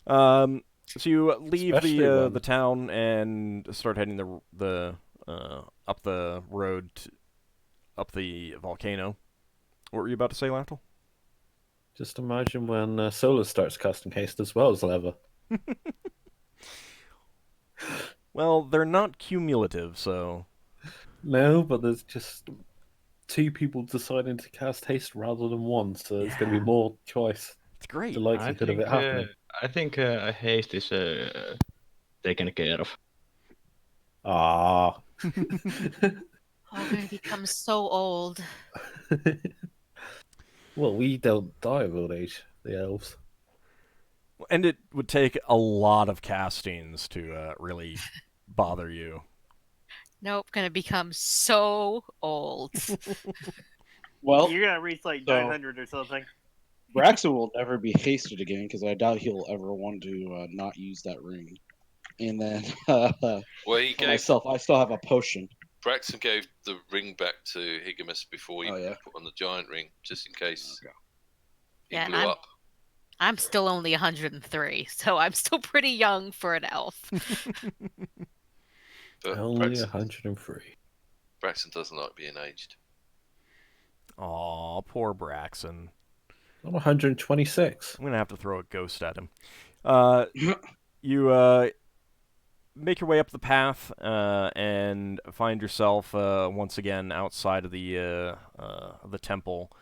So you leave Especially the when- town and start heading the up the road up the volcano. What were you about to say, Lafdul? Just imagine when Solas starts casting haste as well as Leva. Well, they're not cumulative, so No, but there's just 2 people deciding to cast haste rather than one, so there's going to Yeah. be more choice. it's great. The likelihood of it happening. I think haste is taken care of. Ah. Oh, we're gonna become so old. Well, we don't die of old age, the elves. And it would take a lot of castings to really bother you. Nope, gonna become so old. Well, You're gonna reach like so- 900 or something. Braxon will never be hasted again because I doubt he'll ever want to not use that ring. And then Well, he for gave myself, I still have a potion. Braxon gave the ring back to Higgimus before he Oh, yeah? put on the giant ring, just in case Okay. he Yeah, and blew up. I'm still only 103, so I'm still pretty young for an elf. But Only 103. Braxon doesn't like being aged. Aw, poor Braxon. I'm 126. I'm gonna have to throw a ghost at him. You make your way up the path and find yourself once again outside of the temple.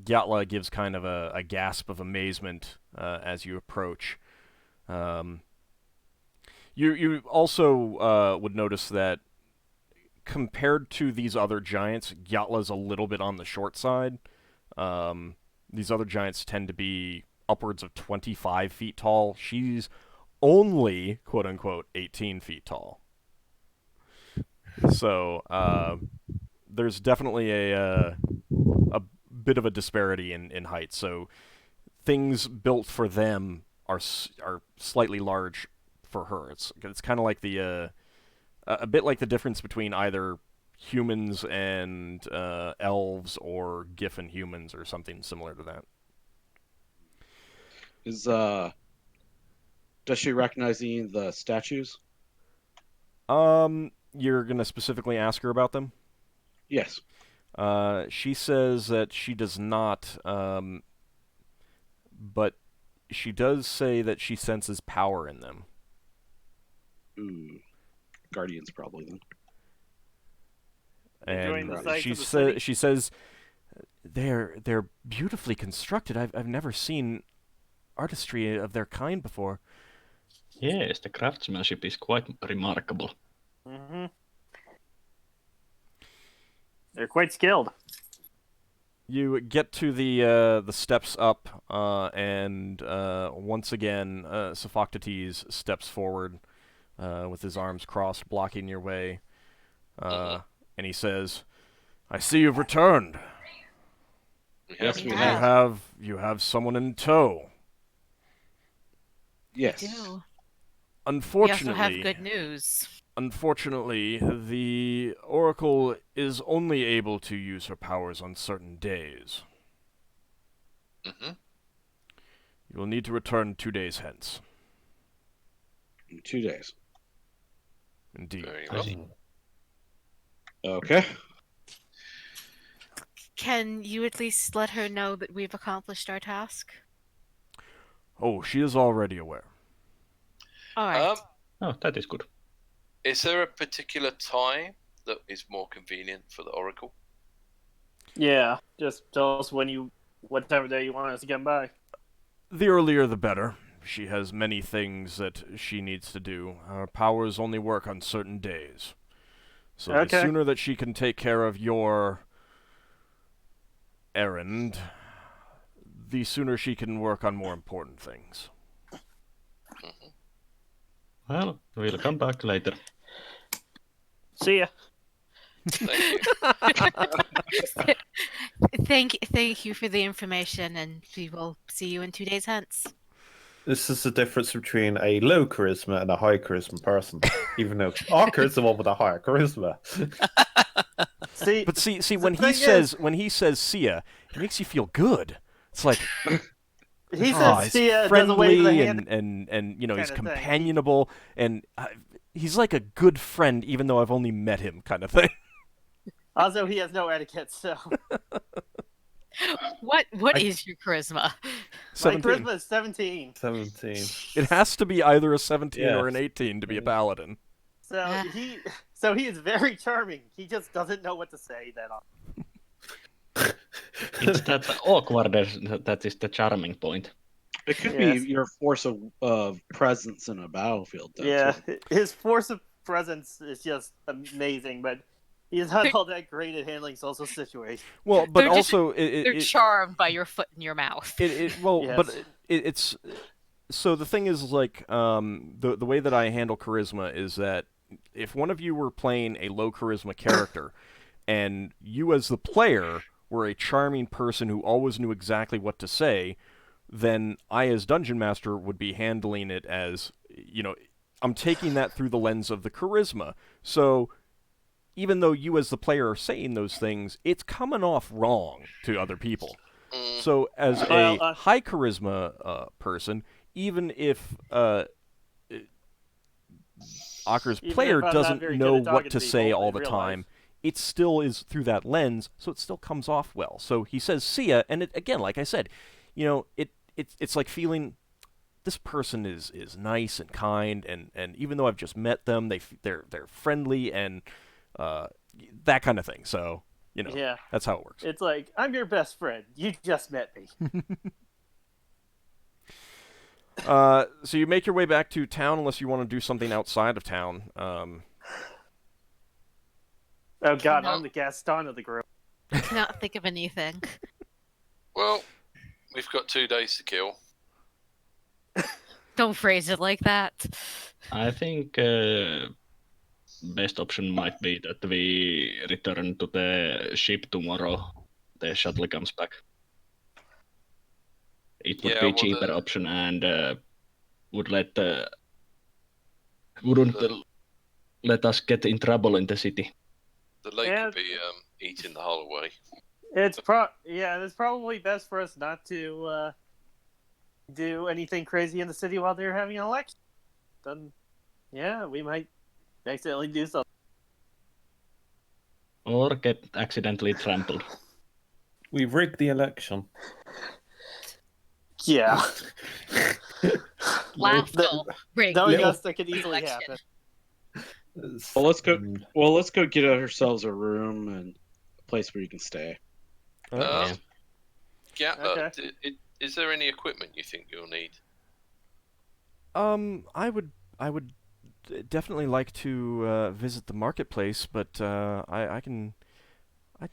Gyatla gives kind of a gasp of amazement as you approach. You also would notice that compared to these other giants, Gyatla's a little bit on the short side. These other giants tend to be upwards of 25 feet tall. She's only, quote-unquote, 18 feet tall. So, there's definitely a bit of a disparity in height. So, things built for them are slightly large for her. It's kind of like a bit like the difference between either humans and elves, or Giff and humans, or something similar to that. Does she recognize any of the statues? You're gonna specifically ask her about them? Yes. She says that she does not, but she does say that she senses power in them. Ooh. Guardians probably then. Enjoying And the sights she of the city? she says they're beautifully constructed. I've never seen artistry of their kind before. Yes, the craftsmanship is quite remarkable. Mm-hmm. They're quite skilled. You get to the steps up, and once again, Sophocles steps forward with his arms crossed, blocking your way. And he says, "I see you've returned. Yes, we Yeah. have. You have someone in tow. Yes. Do. We also Unfortunately, have good news. Unfortunately, the Oracle is only able to use her powers on certain days. Mm-hmm. You will need to return 2 days hence. In 2 days. Indeed. Very I well. see. Okay. Can you at least let her know that we've accomplished our task? Oh, she is already aware. All right. Oh, that is good. Is there a particular time that is more convenient for the Oracle? Yeah, just tell us what time of day you want us to come by. The earlier the better. She has many things that she needs to do. Her powers only work on certain days. So the Okay. sooner that she can take care of your errand, the sooner she can work on more important things. Well, we'll come back later. See ya. Thank you. Thank you for the information, and we will see you in 2 days hence. This is the difference between a low charisma and a high charisma person. Even though Ockar is the one with a higher charisma. See, But see, the when thing he says "see ya," it makes you feel good. It's like, he oh, says he's see ya, doesn't wave the friendly hand. and you know, he's kinda thing. companionable, and he's like a good friend, even though I've only met him, kind of thing. Also, he has no etiquette, so What is your charisma? my 17. charisma is 17. 17. It has to be either a 17 or an Yes. 18 to be a paladin. So he is very charming. He just doesn't know what to say that often. It's that awkwardness that is the charming point. It could Yes. be your force of presence in a battlefield. Though, Yeah, too. his force of presence is just amazing, but he's not all that great at handling social situations. Well, but They're just- also They're charmed by your foot in your mouth. Yes. it's so the thing is like the way that I handle charisma is that if one of you were playing a low charisma character and you as the player were a charming person who always knew exactly what to say, then I as dungeon master would be handling it as, you know, I'm taking that through the lens of the charisma. So even though you as the player are saying those things, it's coming off wrong to other people. So as a high charisma person, even if Ockar's Even player if I'm not doesn't very know good at what talking to to say people all in the real time, life. it still is through that lens, so it still comes off well. So he says "see ya," and it, again, like I said, you know, it's like feeling this person is nice and kind, and even though I've just met them, they're friendly and that kind of thing. So you know, Yeah. that's how it works. It's like, I'm your best friend. You just met me. So you make your way back to town, unless you want to do something outside of town. Oh god, No. I'm the Gaston of the group. I cannot think of anything. Well, we've got 2 days to kill. Don't phrase it like that. I think best option might be that we return to the ship tomorrow. The shuttle comes back. It would Yeah, be well, cheaper option and wouldn't let us get in trouble in the city. The lake Yeah. could be eating the hull away. It's probably best for us not to do anything crazy in the city while they're having an election. Then, yeah, we might accidentally do something. Or get accidentally trampled. We rigged the election. Yeah, Lafdul, bring knowing the us, that could easily election. happen. Well, let's go get ourselves a room and a place where you can stay. Yeah, Okay. is there any equipment you think you'll need? I would definitely like to visit the marketplace, but I can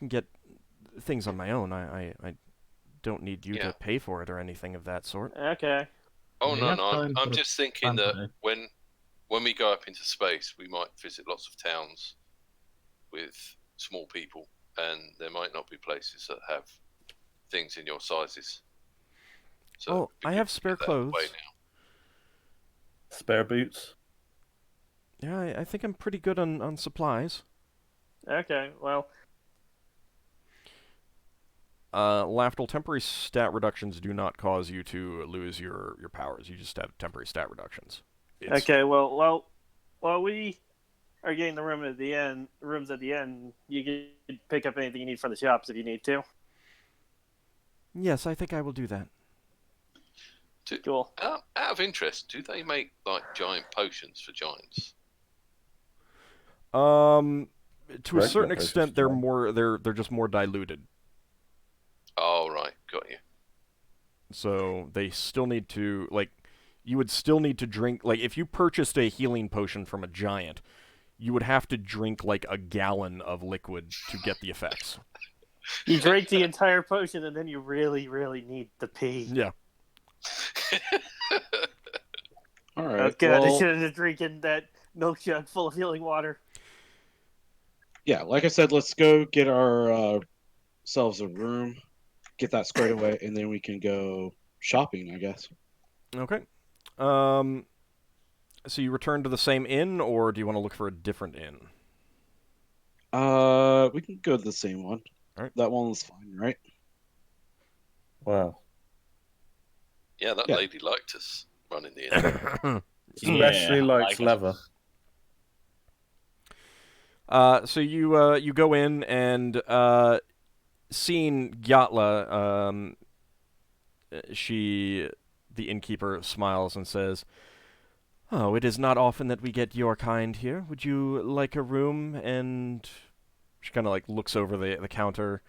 get things on my own. I don't need you Yeah. to pay for it or anything of that sort. Okay. Oh We no, have no. time I'm for just thinking fun that today. when we go up into space, we might visit lots of towns with small people, and there might not be places that have things in your sizes. So Oh, it'd be I good have to spare get that out of the way clothes. now. Spare boots. Yeah, I think I'm pretty good on supplies. Okay, well, Lafdul, temporary stat reductions do not cause you to lose your powers. You just have temporary stat reductions. okay, while we are getting the rooms at the end, you can pick up anything you need from the shops if you need to. Yes, I think I will do that. Cool. Out of interest, do they make like giant potions for giants? To a certain Regular extent, potions, they're just more diluted. Oh, right, got you. So they still need to, like, you would still need to drink, like, if you purchased a healing potion from a giant, you would have to drink, like, a gallon of liquid to get the effects. You drink the entire potion, and then you really, really need the pee. Yeah. All right. Oh, God, I well, should have just drinking that milk jug full of healing water. yeah, like I said, let's go get our selves a room, get that squared away, and then we can go shopping, I guess. Okay. So you return to the same inn, or do you want to look for a different inn? We can go to the same one. All right. That one was fine, right? Wow. Yeah, that Yeah. lady liked us running the inn. Especially Yeah, likes like it. leather. So you go in and seeing Gyatla, the innkeeper smiles and says, "Oh, it is not often that we get your kind here. Would you like a room?" And she kind of like looks over the counter.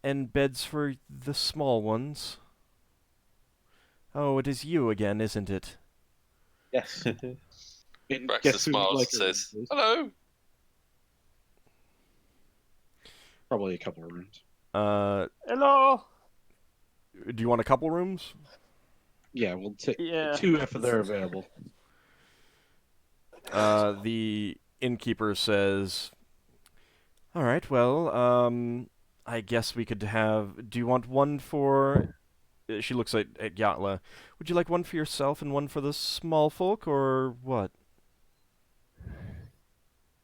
And beds for the small ones. Oh, it is you again, isn't it? Yes. And Braxon guess who smiles would and like a room, says, please? "Hello." Probably a couple of rooms. Hello. Do you want a couple rooms? Yeah, we'll take Yeah. 2 if they're available. The innkeeper says, "All right, well, I guess we could have. Do you want one for?" She looks at Gyatla. "Would you like one for yourself and one for the small folk, or what?"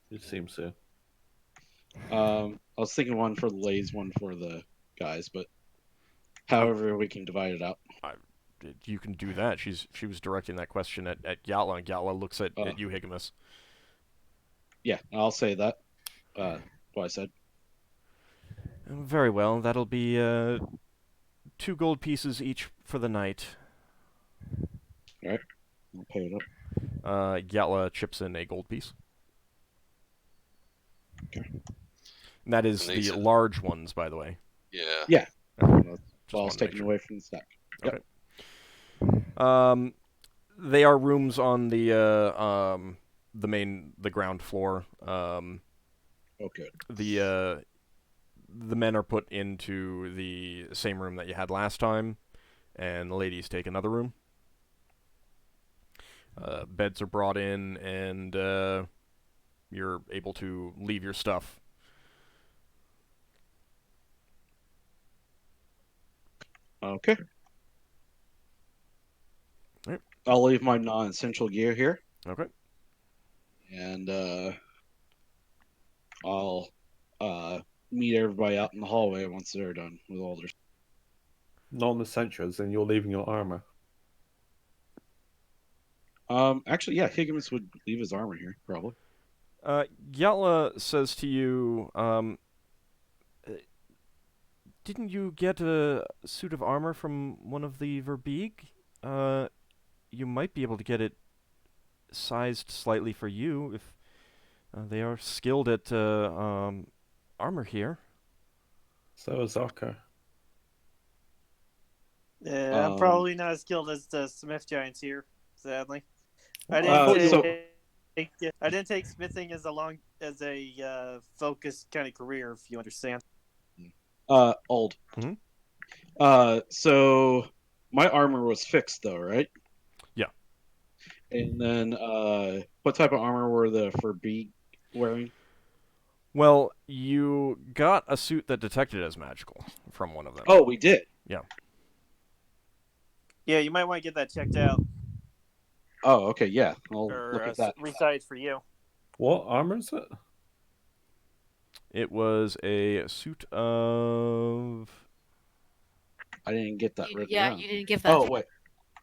It seems so. I was thinking one for the ladies, one for the guys, but however we can divide it up. You can do that. She was directing that question at Gyatla, and Gyatla looks at you, Higgimus. Yeah, I'll say that. What I said. Very well. That'll be 2 gold pieces each for the night. I'll pay it up. Gyatla chips in a gold piece. Okay. And that is And these the are- large ones, by the way. Yeah. Yeah. Just Well, wanted it's to make taken sure. away from the stack. Yep. Okay. They are rooms on the ground floor. Oh, good. The men are put into the same room that you had last time, and the ladies take another room. Beds are brought in, and you're able to leave your stuff. Okay. Alright. I'll leave my non-essential gear here, Okay. and I'll meet everybody out in the hallway once they're done with all their. Non-essentials, and you're leaving your armor. Actually, yeah, Higgimus would leave his armor here, probably. Gyatla says to you, "Didn't you get a suit of armor from one of the Verbeeg? You might be able to get it sized slightly for you if they are skilled at armor here." So is Ockar. Yeah, I'm probably not as skilled as the Smith Giants here, sadly. I didn't take smithing as a focused kind of career, if you understand. Old. Mhm. So my armor was fixed though, right? Yeah. And then, what type of armor were the Verbeeg wearing? Well, you got a suit that detected as magical from one of them. Oh, we did. Yeah, you might want to get that checked out. Oh, okay, yeah. I'll or look at that. resize for you. What armor is it? It was a suit of. I didn't get that written Yeah, down. you didn't give that.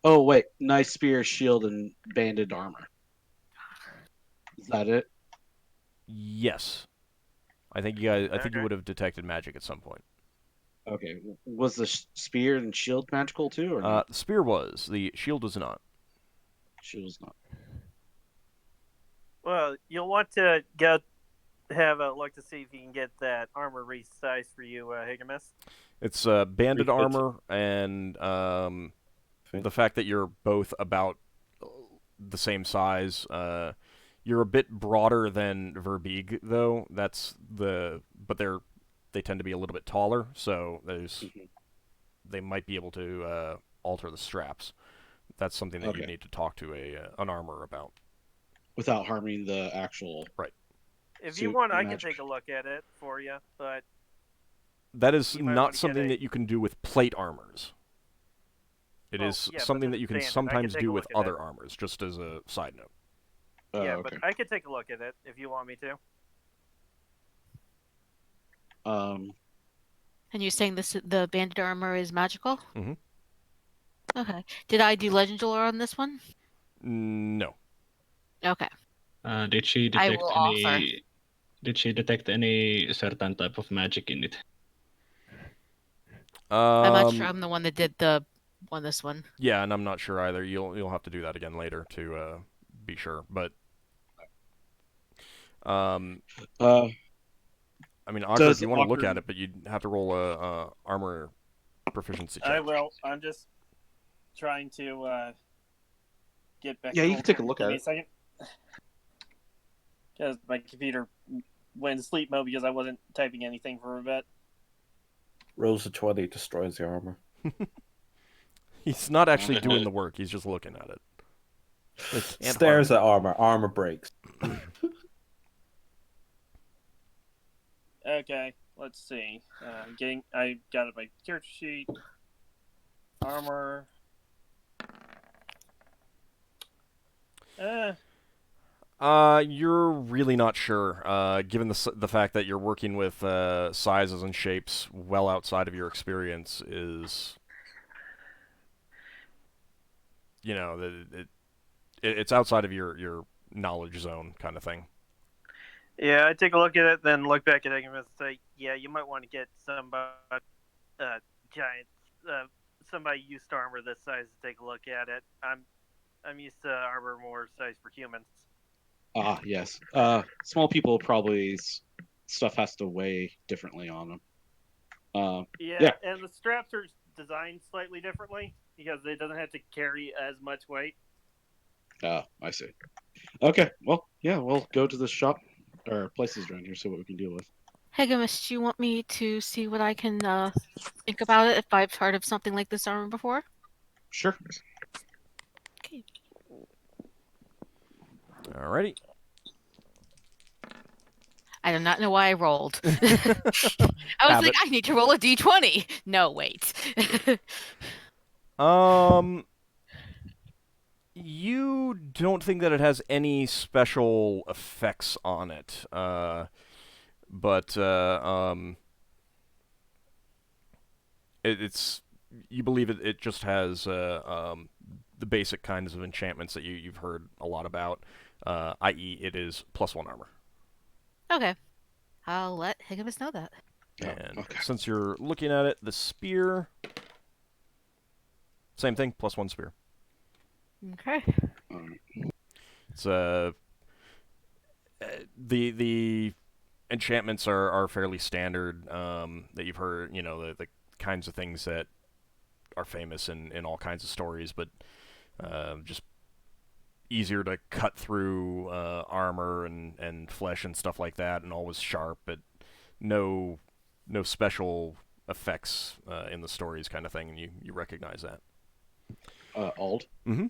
Oh wait, nice spear, shield, and banded armor. Is that it? Yes. I think you guys. I think you Okay. would have detected magic at some point. Okay. Was the spear and shield magical too, or not? The spear was. The shield was not. Shield's not. Well, you'll want to go have a look to see if you can get that armor resized for you, Higgimus. It's banded Refit. armor, and the fact that you're both about the same size. You're a bit broader than Verbeeg, though. But they tend to be a little bit taller, so they might be able to alter the straps. That's something that you need to talk to an armorer about. Without harming the actual. Right. If you suit want, I magic. can take a look at it for you, but That is you might not want to get something that you can do with plate armors. It is yeah, but something this that you is can standard. I can sometimes take do a with look at other it. armors, just as a side note. yeah, Okay. but I could take a look at it if you want me to. And you're saying the banded armor is magical? Mhm. Okay. Did I do legend lore on this one? No. Okay. Did she I detect will offer. any? Did she detect any certain type of magic in it? I'm not sure I'm the one that did this one. Yeah, and I'm not sure either. You'll have to do that again later to be sure. But I mean, Ockar, if you want to look at it, but you'd have to roll a armor proficiency check. I will. I'm just trying to get back. Yeah, you can take a look Give at me it. a second. Because my computer went into sleep mode because I wasn't typing anything for a bit. Rolls a 20, destroys the armor. He's not actually doing the work. He's just looking at it. Stares at armor. Armor breaks. Okay, let's see. I got it my character sheet. Armor. You're really not sure, given the fact that you're working with sizes and shapes well outside of your experience. It's outside of your knowledge zone kind of thing. Yeah, I take a look at it, then look back at it and say, yeah, you might want to get somebody used to armor this size to take a look at it. I'm used to armor more size for humans. Yes. Small people probably stuff has to weigh differently on them. Yeah, and the straps are designed slightly differently because it doesn't have to carry as much weight. I see. Okay, well, yeah, we'll go to the shop or places around here, see what we can deal with. Higgimus, do you want me to see what I can think about it if I've heard of something like this armor before? Sure. Okay. Alrighty. I do not know why I rolled. I was like, I need to roll a d20. No, wait. You don't think that it has any special effects on it, but it's you believe it just has the basic kinds of enchantments that you've heard a lot about, i.e., it is +1 armor. Okay, I'll let Higgimus know that. And since you're looking at it, the spear, same thing, +1 spear. Okay. It's the enchantments are fairly standard that you've heard. You know, the kinds of things that are famous in all kinds of stories, but just easier to cut through armor and flesh and stuff like that, and always sharp, but no special effects in the stories kind of thing, and you recognize that. Ald? Mm-hmm.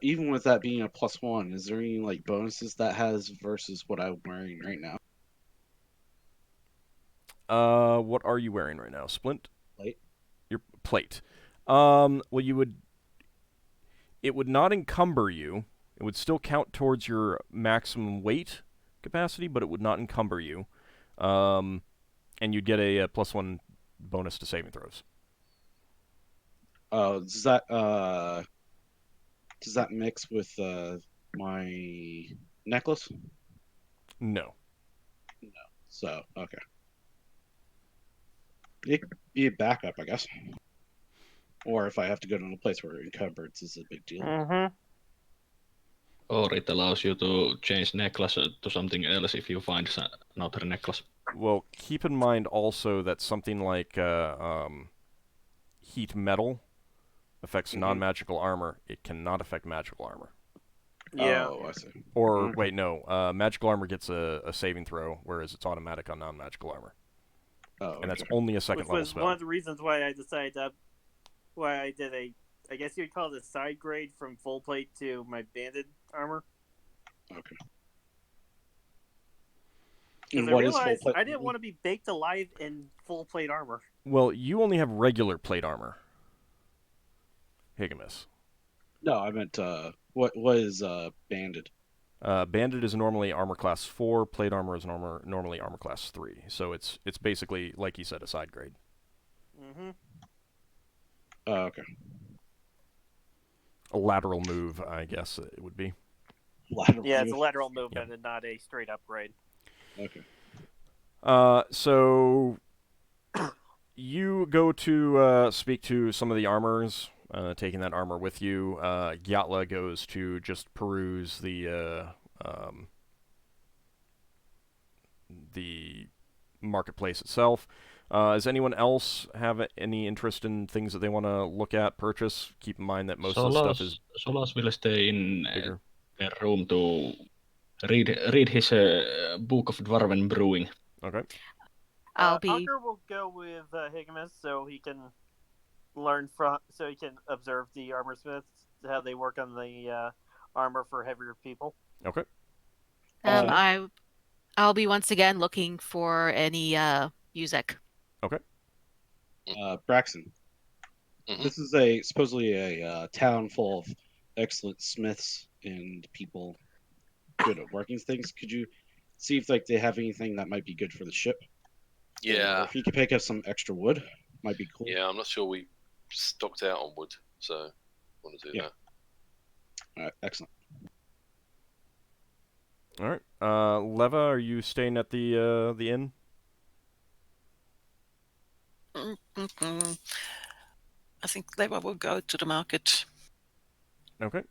Even with that being a +1, is there any like bonuses that has versus what I'm wearing right now? What are you wearing right now, Splint? Plate. Your plate. Well, you would. it would not encumber you. It would still count towards your maximum weight capacity, but it would not encumber you. And you'd get a +1 bonus to saving throws. Does that mix with my necklace? No. So okay. It could be a backup, I guess. Or if I have to go to a place where encumbrance is a big deal. Mm-hmm. Or it allows you to change necklace to something else if you find another necklace. Well, keep in mind also that something like heat metal affects non-magical armor. It cannot affect magical armor. Yeah. Oh, I see. Or, wait, no. Magical armor gets a saving throw, whereas it's automatic on non-magical armor. Oh, And that's okay. only a second Which level was spell. one of the reasons why I decided why I did I guess you'd call it a side grade from full plate to my banded armor. Okay. 'Cause And I what is full realized plate? I didn't want to be baked alive in full plate armor. Well, you only have regular plate armor. Higgimus. No, I meant what is banded? Bandit is normally armor class 4. Plate armor is normally armor class 3. So it's basically, like you said, a side grade. Mm-hmm. Oh, okay. A lateral move, I guess it would be. Lateral Yeah, it's a move. lateral movement and not a straight upgrade. Okay. So you go to speak to some of the armors, taking that armor with you. Gyatla goes to just peruse the marketplace itself. Does anyone else have any interest in things that they want to look at, purchase? Keep in mind that most of the stuff is Solas will stay in bigger. their room to read his book of Dwarven Brewing. Okay. I'll be. Ockar will go with Higgimus so he can so he can observe the armor smiths, how they work on the armor for heavier people. Okay. I'll be once again looking for any music. Okay. Braxon. Mhm. This is supposedly a town full of excellent smiths and people good at working things. Could you see if they have anything that might be good for the ship? Or Yeah, if you could pick up some extra wood, might be cool. yeah. I'm not sure we stocked out on wood, so want to do Yeah. that. All right, excellent. All right. Leva, are you staying at the inn? Mm-mm. I think Leva will go to the market. Okay.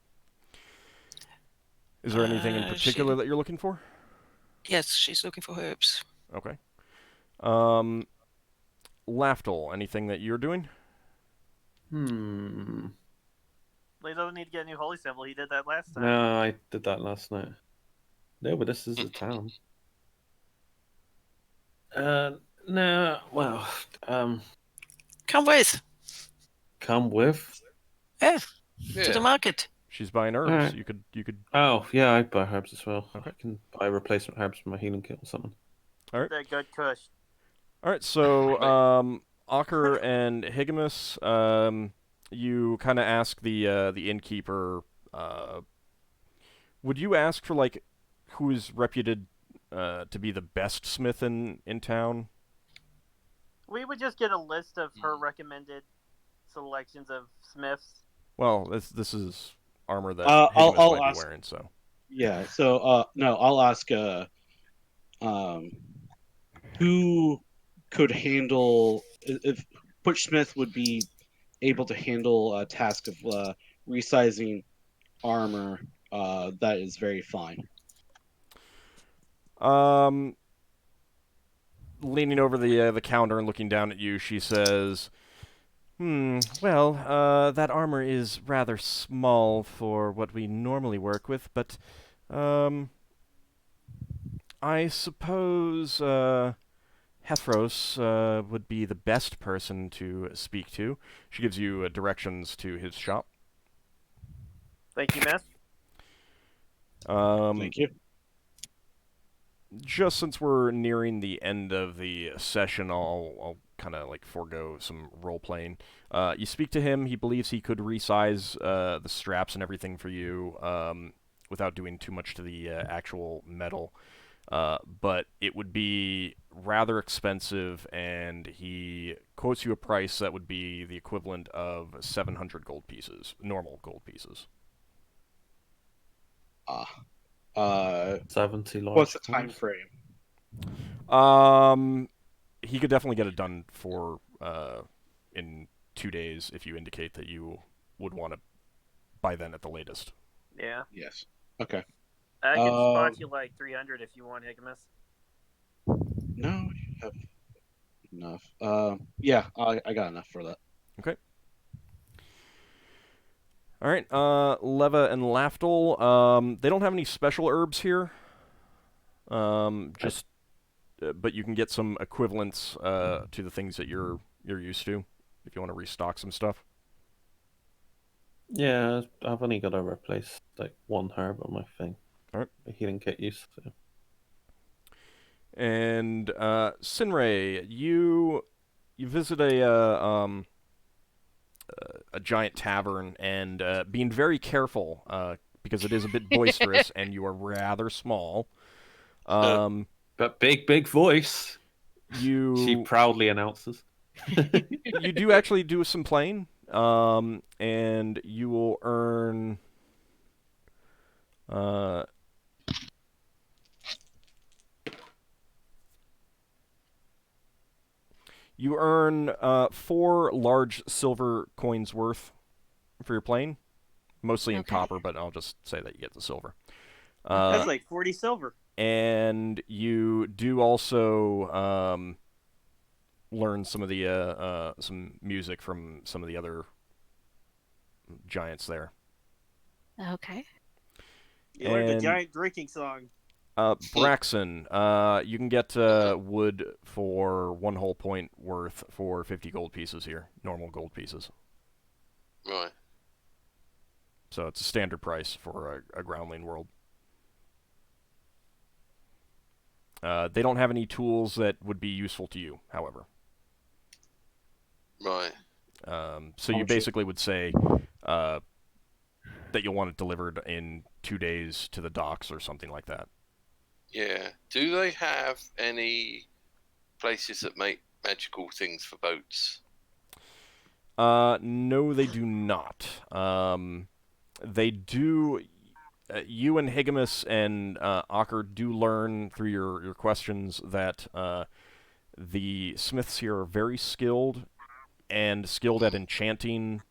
Is there anything in particular that you're looking for? Yes, she's looking for herbs. Okay. Lafdul, anything that you're doing? Hmm. He doesn't need to get a new holy symbol. He did that last time. No, I did that last night. No, but this is a town. No, well, Come with. come with. Yeah, Yeah. to the market. She's buying herbs. Alright. You could. Oh, yeah, I buy herbs as well. Okay. I can buy replacement herbs for my healing kit or something. That good kush. All right. So, Ockar and Higgimus, you kind of ask the innkeeper. Would you ask for like who is reputed to be the best smith in town? We would just get a list of her recommended selections of smiths. Well, this is armor that I'll Higgimus might ask- be wearing. So Yeah. So no, I'll ask who could handle if Butch Smith would be able to handle a task of resizing armor that is very fine. Leaning over the counter and looking down at you, she says, well, that armor is rather small for what we normally work with, but, I suppose, Hethros, would be the best person to speak to. She gives you directions to his shop. Thank you, miss. Thank you. Just since we're nearing the end of the session, I'll kind of like forego some role playing. You speak to him. He believes he could resize the straps and everything for you without doing too much to the actual metal. But it would be rather expensive, and he quotes you a price that would be the equivalent of 700 gold pieces, normal gold pieces. 70 large. What's the time ones. frame? He could definitely get it done for in 2 days if you indicate that you would want it by then at the latest. Yeah. Yes. Okay. I can spot you like 300 if you want, Higgimus. No, you have enough. Yeah, I got enough for that. Okay. All right, Leva and Lafdul. They don't have any special herbs here. Just, but you can get some equivalents to the things that you're used to if you want to restock some stuff. Yeah, I've only got to replace like one herb on my thing. All right. A healing kit use. So. And Sinrae, you visit a giant tavern, and being very careful because it is a bit boisterous and you are rather small. But big voice. You She proudly announces. you do actually do some playing, and you will earn. You earn 4 large silver coins worth for your plane, mostly in copper, but I'll just say that you get the silver. That's like 40 silver. And you do also learn some of the some music from some of the other giants there. Okay. You learned a giant drinking song. Braxon, you can get wood for 1 whole point worth for 50 gold pieces here, normal gold pieces. Right. So it's a standard price for a groundling world. They don't have any tools that would be useful to you, however. Right. So you basically would say that you'll want it delivered in 2 days to the docks or something like that. Yeah. Do they have any places that make magical things for boats? No, they do not. They do. You and Higgimus and Ockar do learn through your questions that the smiths here are very skilled at enchanting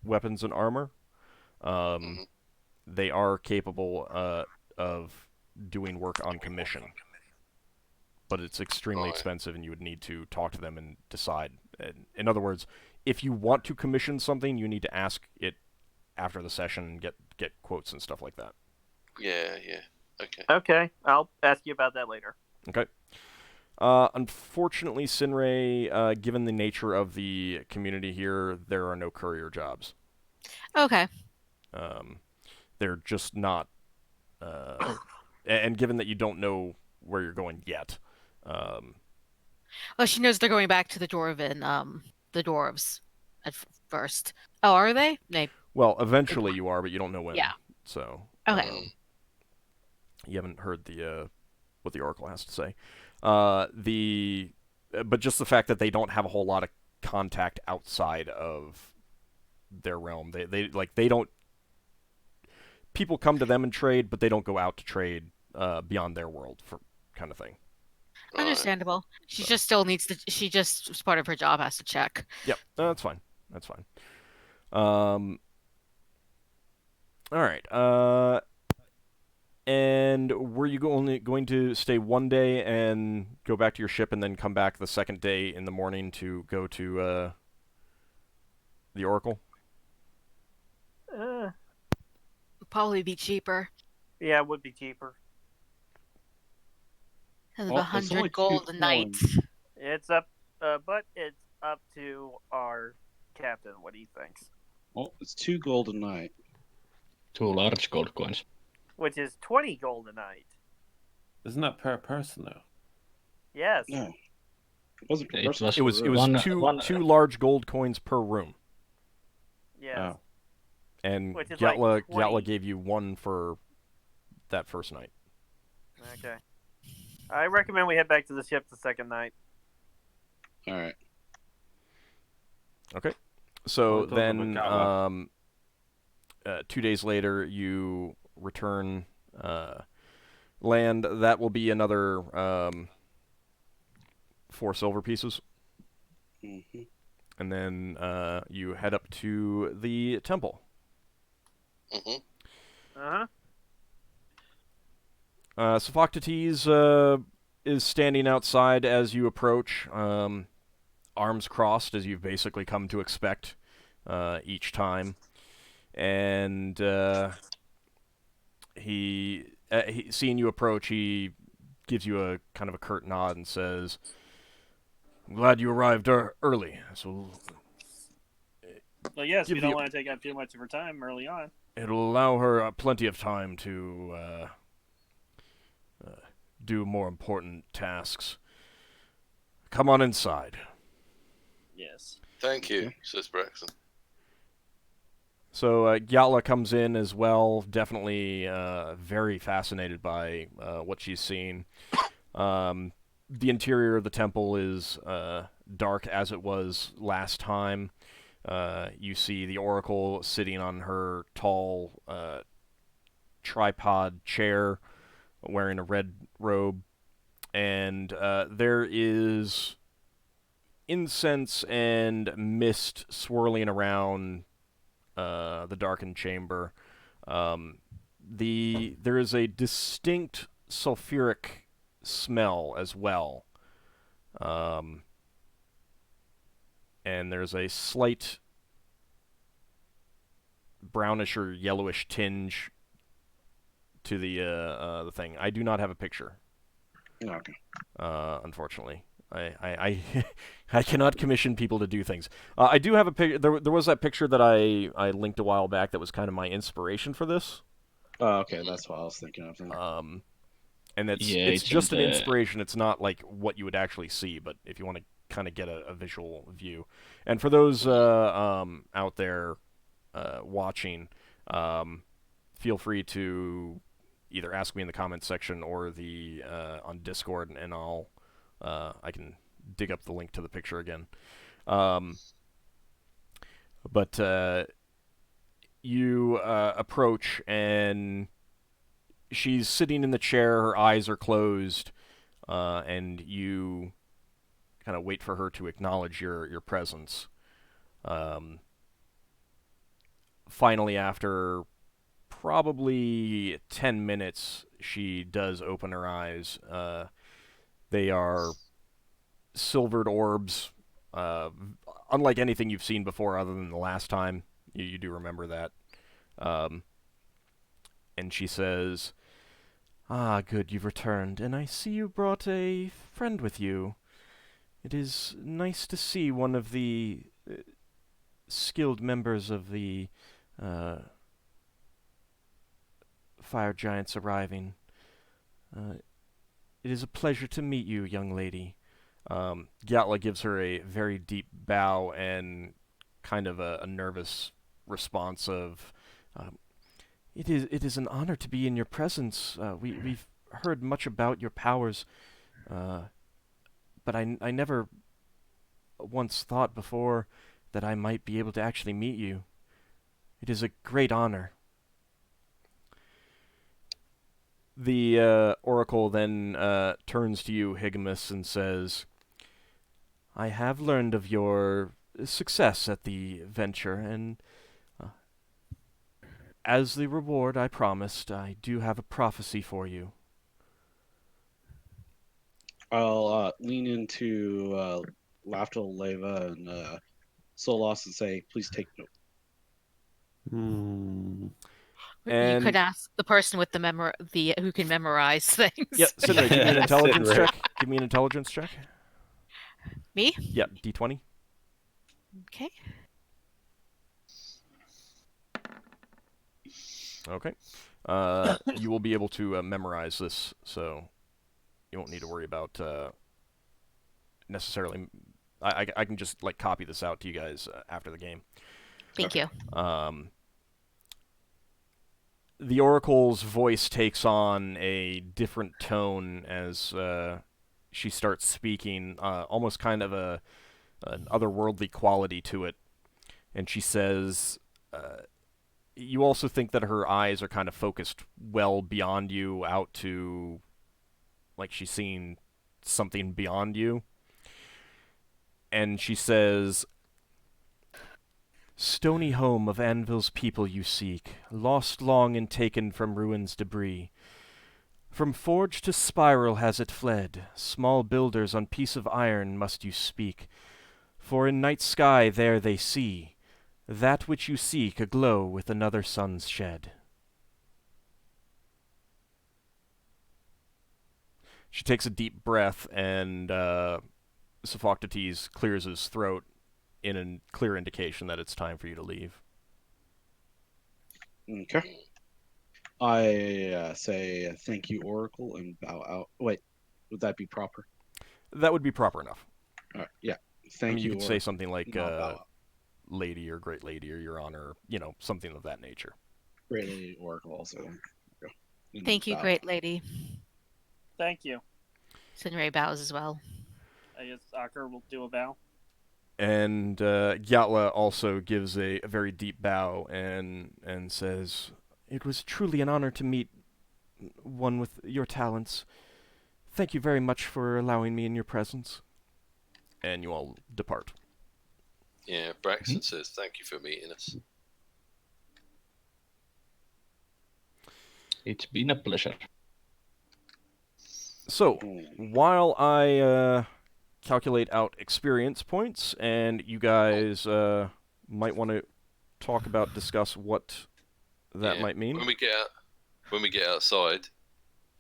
weapons and armor. They are capable of doing work on commission, but it's extremely expensive, and you would need to talk to them and decide. In other words, if you want to commission something, you need to ask it after the session and get quotes and stuff like that. Yeah. Okay. Okay, I'll ask you about that later. Okay. Unfortunately, Sinrae, given the nature of the community here, there are no courier jobs. Okay. They're just not. And given that you don't know where you're going yet. Well, she knows they're going back to the dwarves at first. Oh, are they? Well, eventually you are, but you don't know when. Yeah. So. Okay. You haven't heard what the oracle has to say. But just the fact that they don't have a whole lot of contact outside of their realm. They don't. People come to them and trade, but they don't go out to trade beyond their world for kind of thing. Understandable. She just still needs to. She just, as part of her job, has to check. Yep, that's fine. That's fine. All right. And were you only going to stay 1 day and go back to your ship, and then come back the second day in the morning to go to the oracle? Probably be cheaper. Yeah, it would be cheaper. Because of 100 gold a night. It's up, but it's up to our captain what he thinks. Well, it's 2 gold a night. 2 large gold coins. Which is 20 gold a night. Isn't that per person though? Yes. No. Wasn't per It person. was- It was One- two one- two large gold coins per room, Yes. Oh. and Which is like Gyatla 20. gave you one for that first night. Okay. I recommend we head back to the ship the second night. All right. Okay. So Well, then, Gyatla. 2 days later, you return land. That will be another 4 silver pieces. Mm-hmm. And then you head up to the temple. Hmm. Uh-huh. Sophocrates is standing outside as you approach, arms crossed, as you've basically come to expect each time. And seeing you approach, he gives you a kind of a curt nod and says, "I'm glad you arrived early. So Well, yes, Give we don't the- want to take up too much of her time early on. it'll allow her plenty of time to do more important tasks. Come on inside." Yes. Thank you, says Braxon. So Gyatla comes in as well, definitely very fascinated by what she's seen. The interior of the temple is dark as it was last time. You see the oracle sitting on her tall tripod chair, wearing a red robe, and there is incense and mist swirling around the darkened chamber. There is a distinct sulfuric smell as well, and there's a slight brownish or yellowish tinge to the thing. I do not have a picture, Okay. unfortunately. I I cannot commission people to do things. I do have a picture. There was that picture that I linked a while back that was kind of my inspiration for this. Oh, okay, that's what I was thinking of. Then. And it's Yeah, it's it's just in an the- inspiration. It's not like what you would actually see, but if you want to kind of get a visual view. And for those out there watching, feel free to either ask me in the comments section or the on Discord, and I can dig up the link to the picture again. But you approach, and she's sitting in the chair. Her eyes are closed, and you kind of wait for her to acknowledge your presence. Finally, after probably 10 minutes, she does open her eyes. They are silvered orbs, unlike anything you've seen before other than the last time. You do remember that. And she says, "Ah, good, you've returned, and I see you brought a friend with you. It is nice to see one of the skilled members of the fire giants arriving. It is a pleasure to meet you, young lady." Gyatla gives her a very deep bow and kind of a nervous response of, it is an honor to be in your presence. We've heard much about your powers, but I never once thought before that I might be able to actually meet you. It is a great honor." The oracle then turns to you, Higgimus, and says, "I have learned of your success at the venture, and as the reward I promised, I do have a prophecy for you." I'll lean into Lafdul, Leva, and Solas and say, "Please take note." Hmm. You And could ask the person with the who can memorize things. yeah, Sinrae, give me an intelligence Sinrae. check. Give me an intelligence check. Me? Yeah, D20. Okay. Okay. You will be able to memorize this, so you won't need to worry about necessarily. I can just like copy this out to you guys after the game. Thank you. The Oracle's voice takes on a different tone as she starts speaking, almost kind of an otherworldly quality to it. And she says, you also think that her eyes are kind of focused well beyond you, out to, like she's seeing something beyond you. And she says, "Stony home of Anvil's people you seek, lost long and taken from ruins debris. From forge to spiral has it fled, small builders on piece of iron must you speak. For in night sky there they see, that which you seek aglow with another sun's shed." She takes a deep breath, and Sophocles clears his throat in a clear indication that it's time for you to leave. Okay. I say thank you, Oracle, and bow out. Wait, would that be proper? That would be proper enough. All right. Yeah. I Thank mean, you could say Oracle. something like and I'll bow out. lady or great lady or your honor, something of that nature. Great Lady Oracle also. Go. And Thank you, bow. great lady. Thank you. Sinrae bows as well. I guess Ockar will do a bow. And Gyatla also gives a very deep bow and says, "It was truly an honor to meet one with your talents. Thank you very much for allowing me in your presence." And you all depart. Yeah, Braxon says thank you for meeting us. It's been a pleasure. So, while I calculate out experience points, and you guys might want to discuss what that might mean. When we get outside,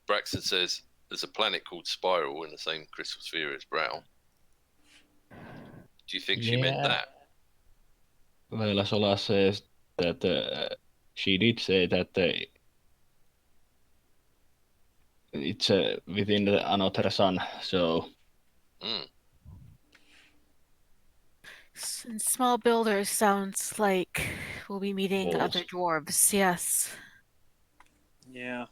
Braxon says there's a planet called Spiral in the same crystal sphere as Brow. Do you think she meant that? Well, Solas says that she did say that it's within another sun, so... Small builders sounds like we'll be meeting Dwarves. other dwarves, yes. Yeah.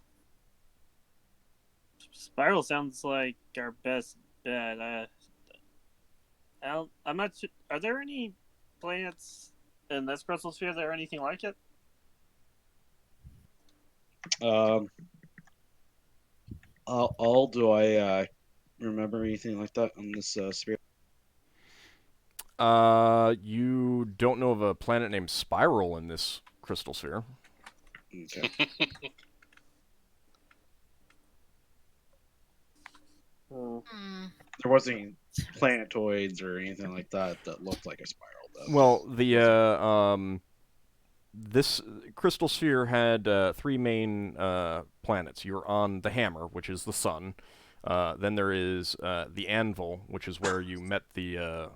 Spiral sounds like our best bet. I'm not sure. Are there any planets in this crystal sphere that are anything like it? Do I remember anything like that on this sphere? You don't know of a planet named Spiral in this crystal sphere. Okay. There wasn't any planetoids or anything like that that looked like a spiral, though. Well, this crystal sphere had three main planets. You're on the Hammer, which is the sun. Then there is the Anvil, which is where you met the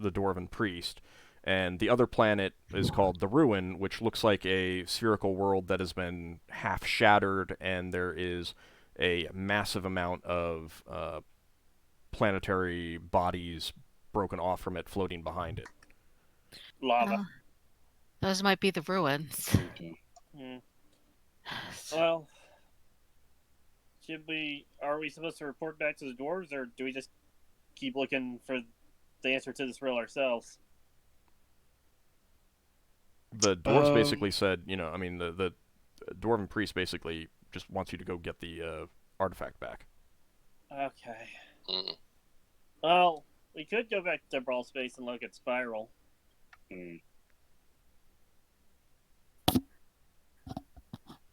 Dwarven priest. And the other planet is called the Ruin, which looks like a spherical world that has been half shattered, and there is a massive amount of planetary bodies broken off from it floating behind it. Lava. Those might be the ruins. Well, are we supposed to report back to the dwarves, or do we just keep looking for the answer to this riddle ourselves? The dwarves basically said, the dwarven priest basically just wants you to go get the artifact back. Okay. Well, we could go back to Brawl Space and look at Spiral.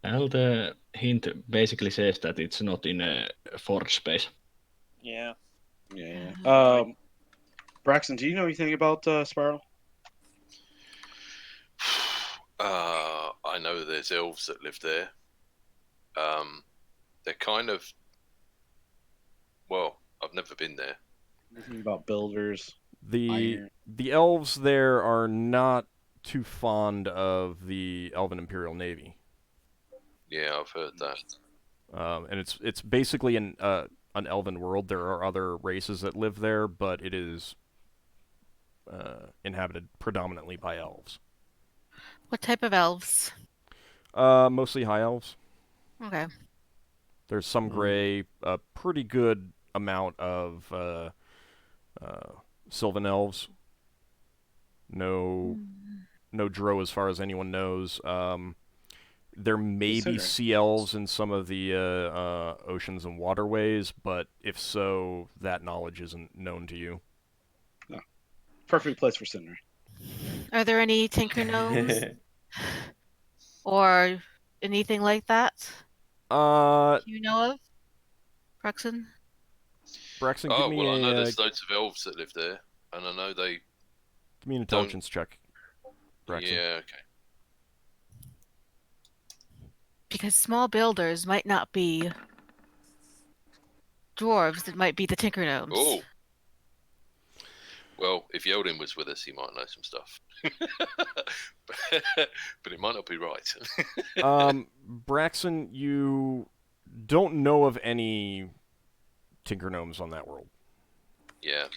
Well, the hint basically says that it's not in a forge space. Yeah. Braxon, do you know anything about Spiral? I know there's elves that live there. They're kind of... Well, I've never been there. Anything about builders? The elves there are not too fond of the Elven Imperial Navy. Yeah, I've heard that. And it's basically a an elven world. There are other races that live there, but it is inhabited predominantly by elves. What type of elves? Mostly high elves. Okay. There's some gray, a pretty good amount of Sylvan elves. No drow as far as anyone knows. There may be sea elves in some of the oceans and waterways, but if so, that knowledge isn't known to you. No. Perfect place for Sinrae. Are there any tinker gnomes or anything like that you know of, Braxon? Braxon, Oh, give me well, I know a there's loads of elves that live there, and I know they. give me an intelligence check, Braxon. Yeah, okay. Because small builders might not be dwarves; it might be the tinker gnomes. Oh. Well, if Yeldin was with us, he might know some stuff. But it might not be right. Braxon, you don't know of any tinker gnomes on that world. Yeah.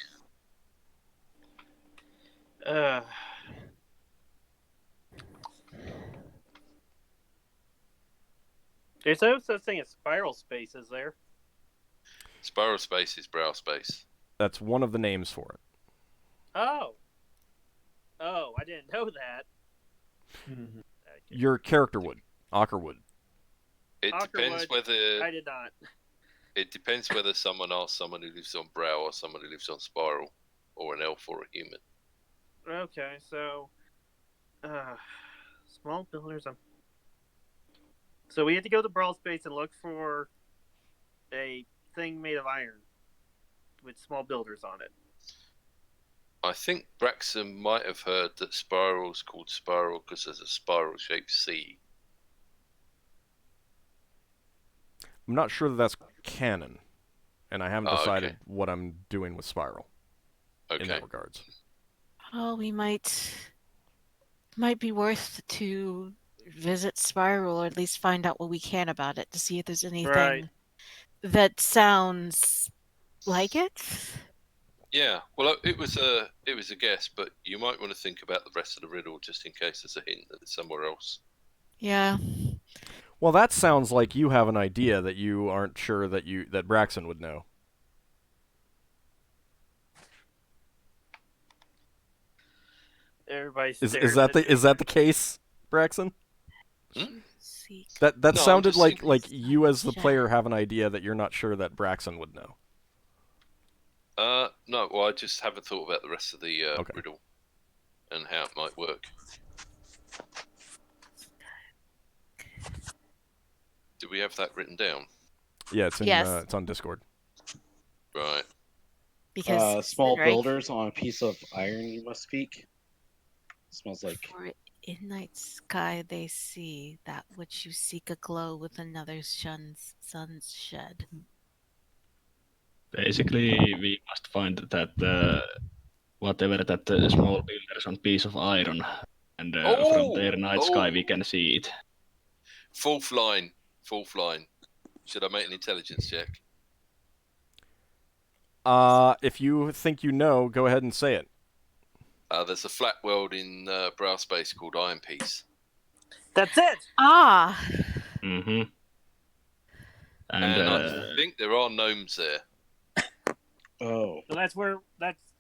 There's no such thing as spiral space, is there? Spiral space is brow space. That's one of the names for it. Oh. Oh, I didn't know that. Mhm. Okay. Your character would. Ockar would. It Ockar depends would. whether I did not. it depends whether someone asks someone who lives on brow or someone who lives on spiral, or an elf or a human. Okay, so small builders. So we had to go to brawl space and look for a thing made of iron with small builders on it. I think Braxon might have heard that spiral's called spiral because there's a spiral-shaped sea. I'm not sure that that's canon, and I haven't Oh, decided okay. what I'm doing with Spiral in Okay. that regards. Oh, we might be worth to visit Spiral, or at least find out what we can about it to see if there's anything Right. that sounds like it. Yeah, well, it was a guess, but you might want to think about the rest of the riddle just in case there's a hint that it's somewhere else. Yeah. Well, that sounds like you have an idea that you aren't sure that Braxon would know. Everybody's Is that the case, Braxon? Seek. That No, I'm sounded just like thinking- you as the player have an idea that you're not sure that Braxon would know. No, well, I just haven't thought about the rest of the Okay. riddle and how it might work. Do we have that written down? Yeah, it's in Yes. it's on Discord. Right. Because Small Sinrae, builders on a piece of iron, you must speak. Smells like For in night sky they see that which you seek aglow with another sun's shed. Basically, we must find that whatever that small builders on piece of iron, and from their night sky we can see it. Fourth line. Should I make an intelligence check? If you think you know, go ahead and say it. There's a flat world in Brow Space called Iron Piece. That's it. Ah, Mm-hmm. And I think there are gnomes there. oh, So that's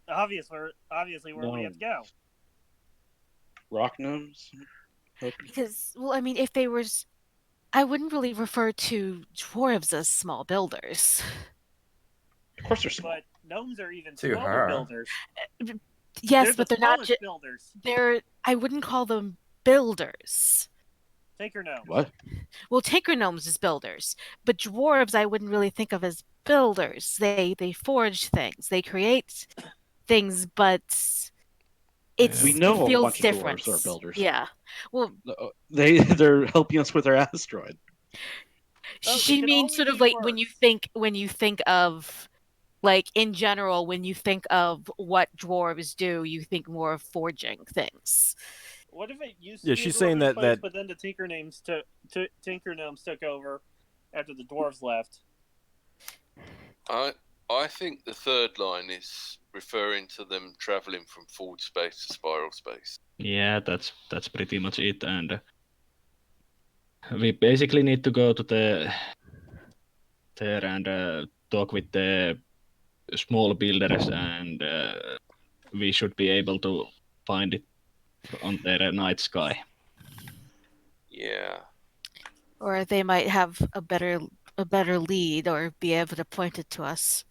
obviously where we have to go. rock gnomes. Okay. because well, I mean, if they were, I wouldn't really refer to dwarves as small builders. Of course they're small. But gnomes are even To smaller her. builders. Yes, but the they're not smallest just. builders. They're. I wouldn't call them builders. Tinker gnomes. What? Well, tinker gnomes is builders, but dwarves I wouldn't really think of as builders. They forge things, they create things, but it's We know it a feels bunch of different. dwarves are builders. Yeah. Well, They're helping us with our asteroid. Oh, she it can means only sort of be like worse. when you think of like in general when you think of what dwarves do, you think more of forging things. What if it used to Yeah, be she's a saying dwarven that- place, that- but then the tinker gnomes took over after the dwarves left? I think the third line is referring to them traveling from forward space to spiral space. Yeah, that's pretty much it, and we basically need to go to there and talk with the small builders, and we should be able to find it on their night sky. Yeah. Or they might have a better lead or be able to point it to us.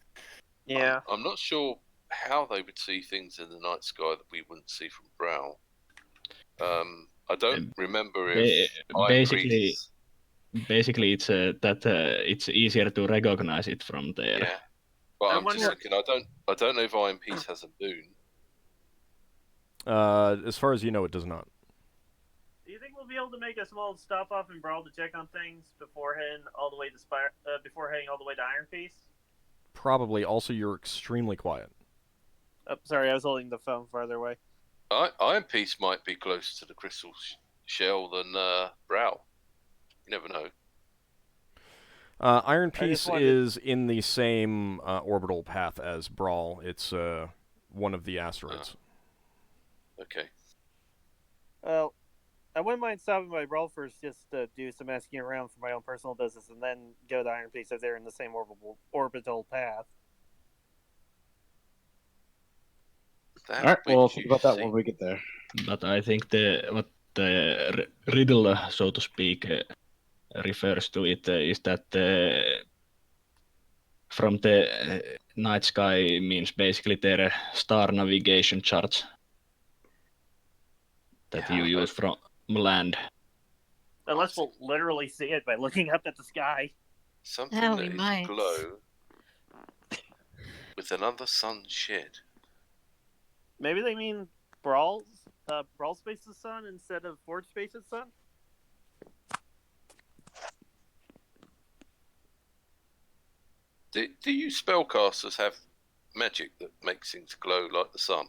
Yeah. I'm not sure how they would see things in the night sky that we wouldn't see from Brow. I don't remember if basically, Basically, it's that it's easier to recognize it from there. yeah. But I I'm just wonder- thinking, I don't know if Iron Peace has a moon. As far as you know, it does not. Do you think we'll be able to make a small stop off in Brawl to check on things before heading all the way to before heading all the way to Iron Peace? Probably. Also, you're extremely quiet. Oh, sorry, I was holding the phone farther away. Iron Peace might be closer to the crystal shell than Brow. You never know. Iron I just Peace wanted- is in the same orbital path as Brawl. It's one of the asteroids. Okay. Well, I wouldn't mind stopping by Brawl first just to do some asking around for my own personal business and then go to Iron Peace if they're in the same orbital path. That All right, which we'll think you about that see- when we get there. But I think what the riddle, so to speak, refers to it is that from the night sky means basically their star navigation charts that you use from land. Unless we'll literally see it by looking up at the sky. Something Yeah, that we is might. glow with another sun shed. Maybe they mean Brawl Space's sun instead of Forge Space's sun? Do you spellcasters have magic that makes things glow like the sun?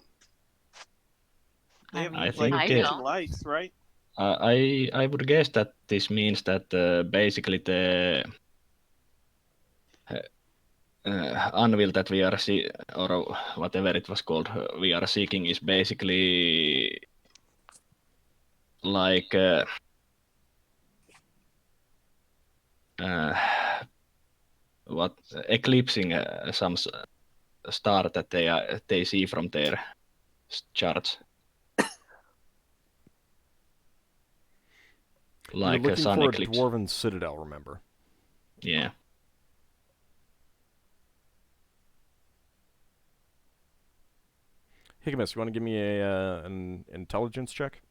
They have I like think flashing lights, right? I would guess that this means that basically the anvil that we are or whatever it was called, we are seeking is basically like what eclipsing some star that they see from their charts. Like You're a looking sun for eclipse. a dwarven citadel, remember? Yeah. Higgimus, you want to give me an intelligence check?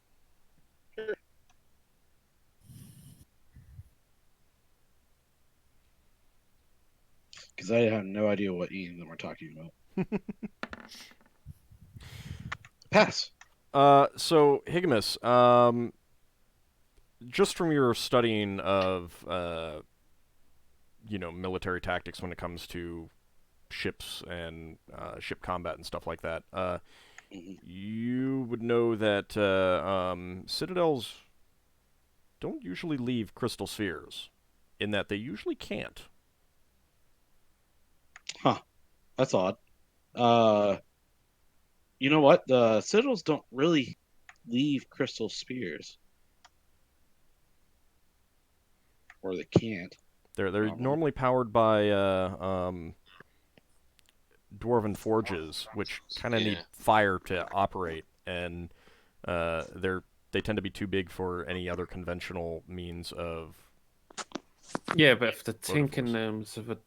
Because I have no idea what any of them are talking about. Pass. So Higgimus, just from your studying of military tactics when it comes to ships and ship combat and stuff like that, you would know that citadels don't usually leave crystal spheres, in that they usually can't. Huh. That's odd. You know what? The citadels don't really leave crystal spheres. Or they can't. They're Normally. normally powered by dwarven forges, which kind of need Yeah. fire to operate, and they tend to be too big for any other conventional means of. Yeah, but if the tinker force. gnomes of a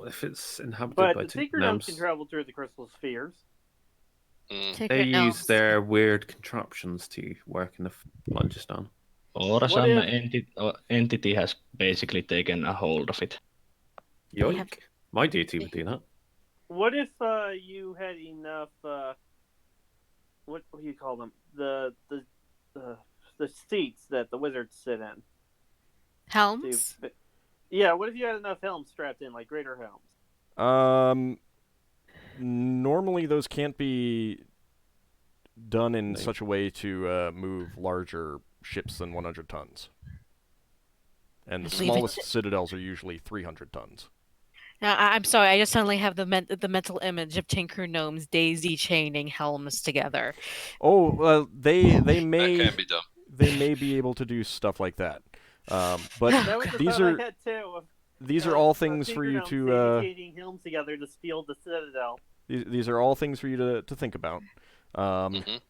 if it's inhabited But by the tinker Tinker Gnomes gnomes, can travel through the crystal spheres. Mm. Tinker they gnomes. use their weird contraptions to work in the Phlogiston. Or What some if- entity has basically taken a hold of it. Yoink! have- My deity would do that. What if you had enough? What do you call them? The seats that the wizards sit in. Helms? Yeah. What if you had enough helms strapped in, like greater helms? Normally those can't be done in Nice. such a way to move larger ships than 100 tons. And the Leave it smallest to- citadels are usually 300 tons. Now, I'm sorry, I just suddenly have the mental image of Tinker Gnomes daisy chaining helms together. Oh, well, they That may can be done. they may be able to do stuff like that. But That was the these thought are I had too. these are all things for you to daisy helms together to steal the citadel. these are all things for you to think about. Mhm.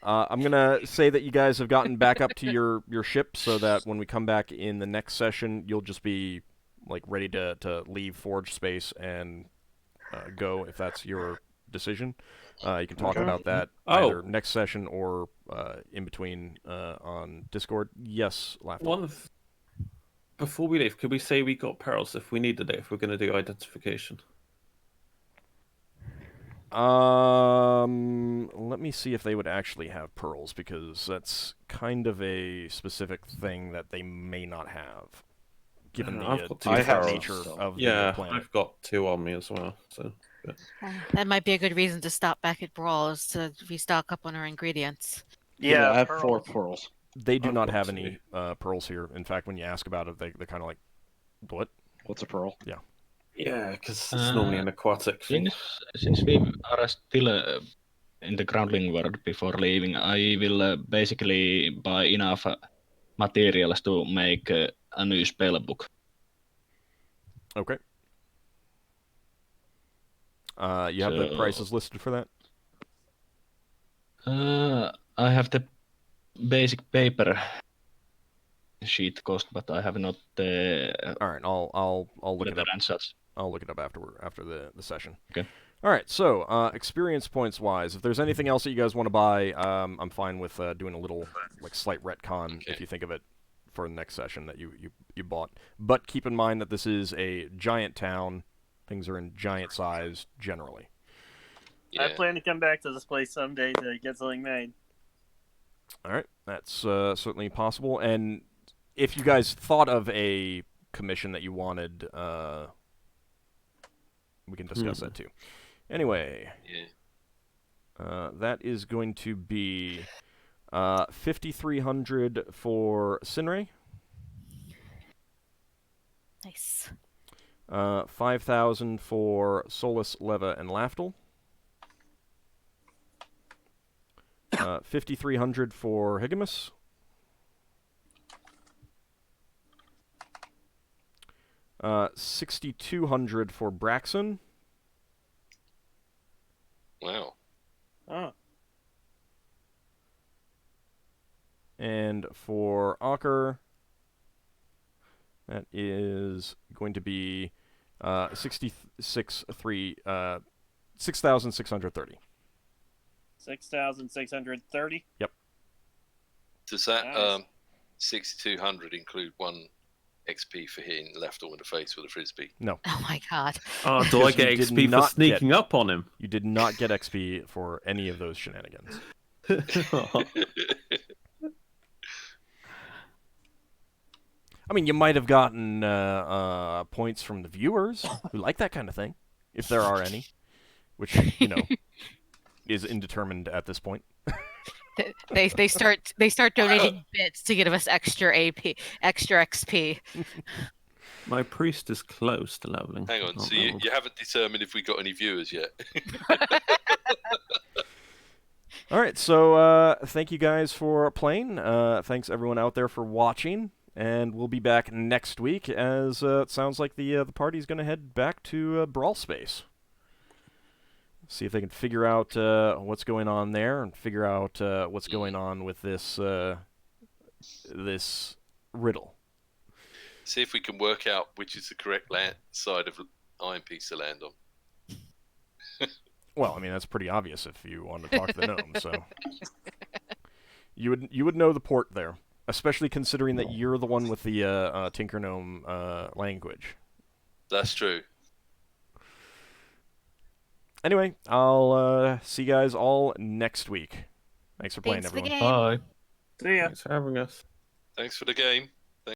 I'm gonna say that you guys have gotten back up to your ship, so that when we come back in the next session, you'll just be like ready to leave Forge space and go if that's your decision. You can talk Okay. about that Oh. either next session or in between on Discord. Yes, Lafdul. Before we leave, could we say we got pearls if we needed it, if we're going to do identification? Let me see if they would actually have pearls, because that's kind of a specific thing that they may not have, given the I've got two nature pearls. of the Yeah, planet. I've got 2 on me as well. So That might be a good reason to stop back at Brawl, is to restock up on our ingredients. Yeah, I have pearls. 4 pearls. They do I've not got have two. any pearls here. In fact, when you ask about it, they're kind of like, what? What's a pearl? yeah, because it's normally an aquatic thing. Since we are still in the groundling world before leaving, I will basically buy enough materials to make a new spell book. Okay. You have the So- prices listed for that? I have the basic paper sheet cost, but I have not All right, I'll look it leather up. and such. I'll look it up after the session. Okay. All right. So experience points wise, if there's anything else that you guys want to buy, I'm fine with doing a little like slight retcon Okay. if you think of it for the next session that you bought. But keep in mind that this is a giant town. Things are in giant size generally. Yeah. I plan to come back to this place someday to get something made. All right, that's certainly possible. And if you guys thought of a commission that you wanted, we can discuss that too. Anyway, Yeah. that is going to be 5,300 for Sinrae, Nice. 5,000 for Solas, Leva, and Lafdul, 5,300 for Higgimus, 6,200 for Braxon, Wow. Oh, and for Ockar, that is going to be 6,630. 6,630. Does that Nice. 6,200 include 1 XP for hitting Lafdul in the face with a frisbee? No, Oh my god. Oh, do I Because you get did XP for not sneaking up on him? you did not get XP for any of those shenanigans. I mean, you might have gotten points from the viewers who like that kind of thing, if there are any, which, is indeterminate at this point. They start donating bits to give us extra XP. My priest is close to leveling. Hang on. Not So you leveled. haven't determined if we got any viewers yet? All right, so thank you guys for playing. Thanks everyone out there for watching, and we'll be back next week. As it sounds like the party's going to head back to Brawl Space. See if they can figure out what's going on there, and figure out what's going on with this this riddle. See if we can work out which is the correct side of Iron Piece to land on. Well, I mean that's pretty obvious if you want to talk to the gnome. So you would know the port there, especially considering that you're the one with the Tinker Gnome language. That's true. Anyway, I'll see you guys all next week. Thanks for playing, Thanks for the everyone. game. Bye. See ya. Thanks for having us. Thanks for the game.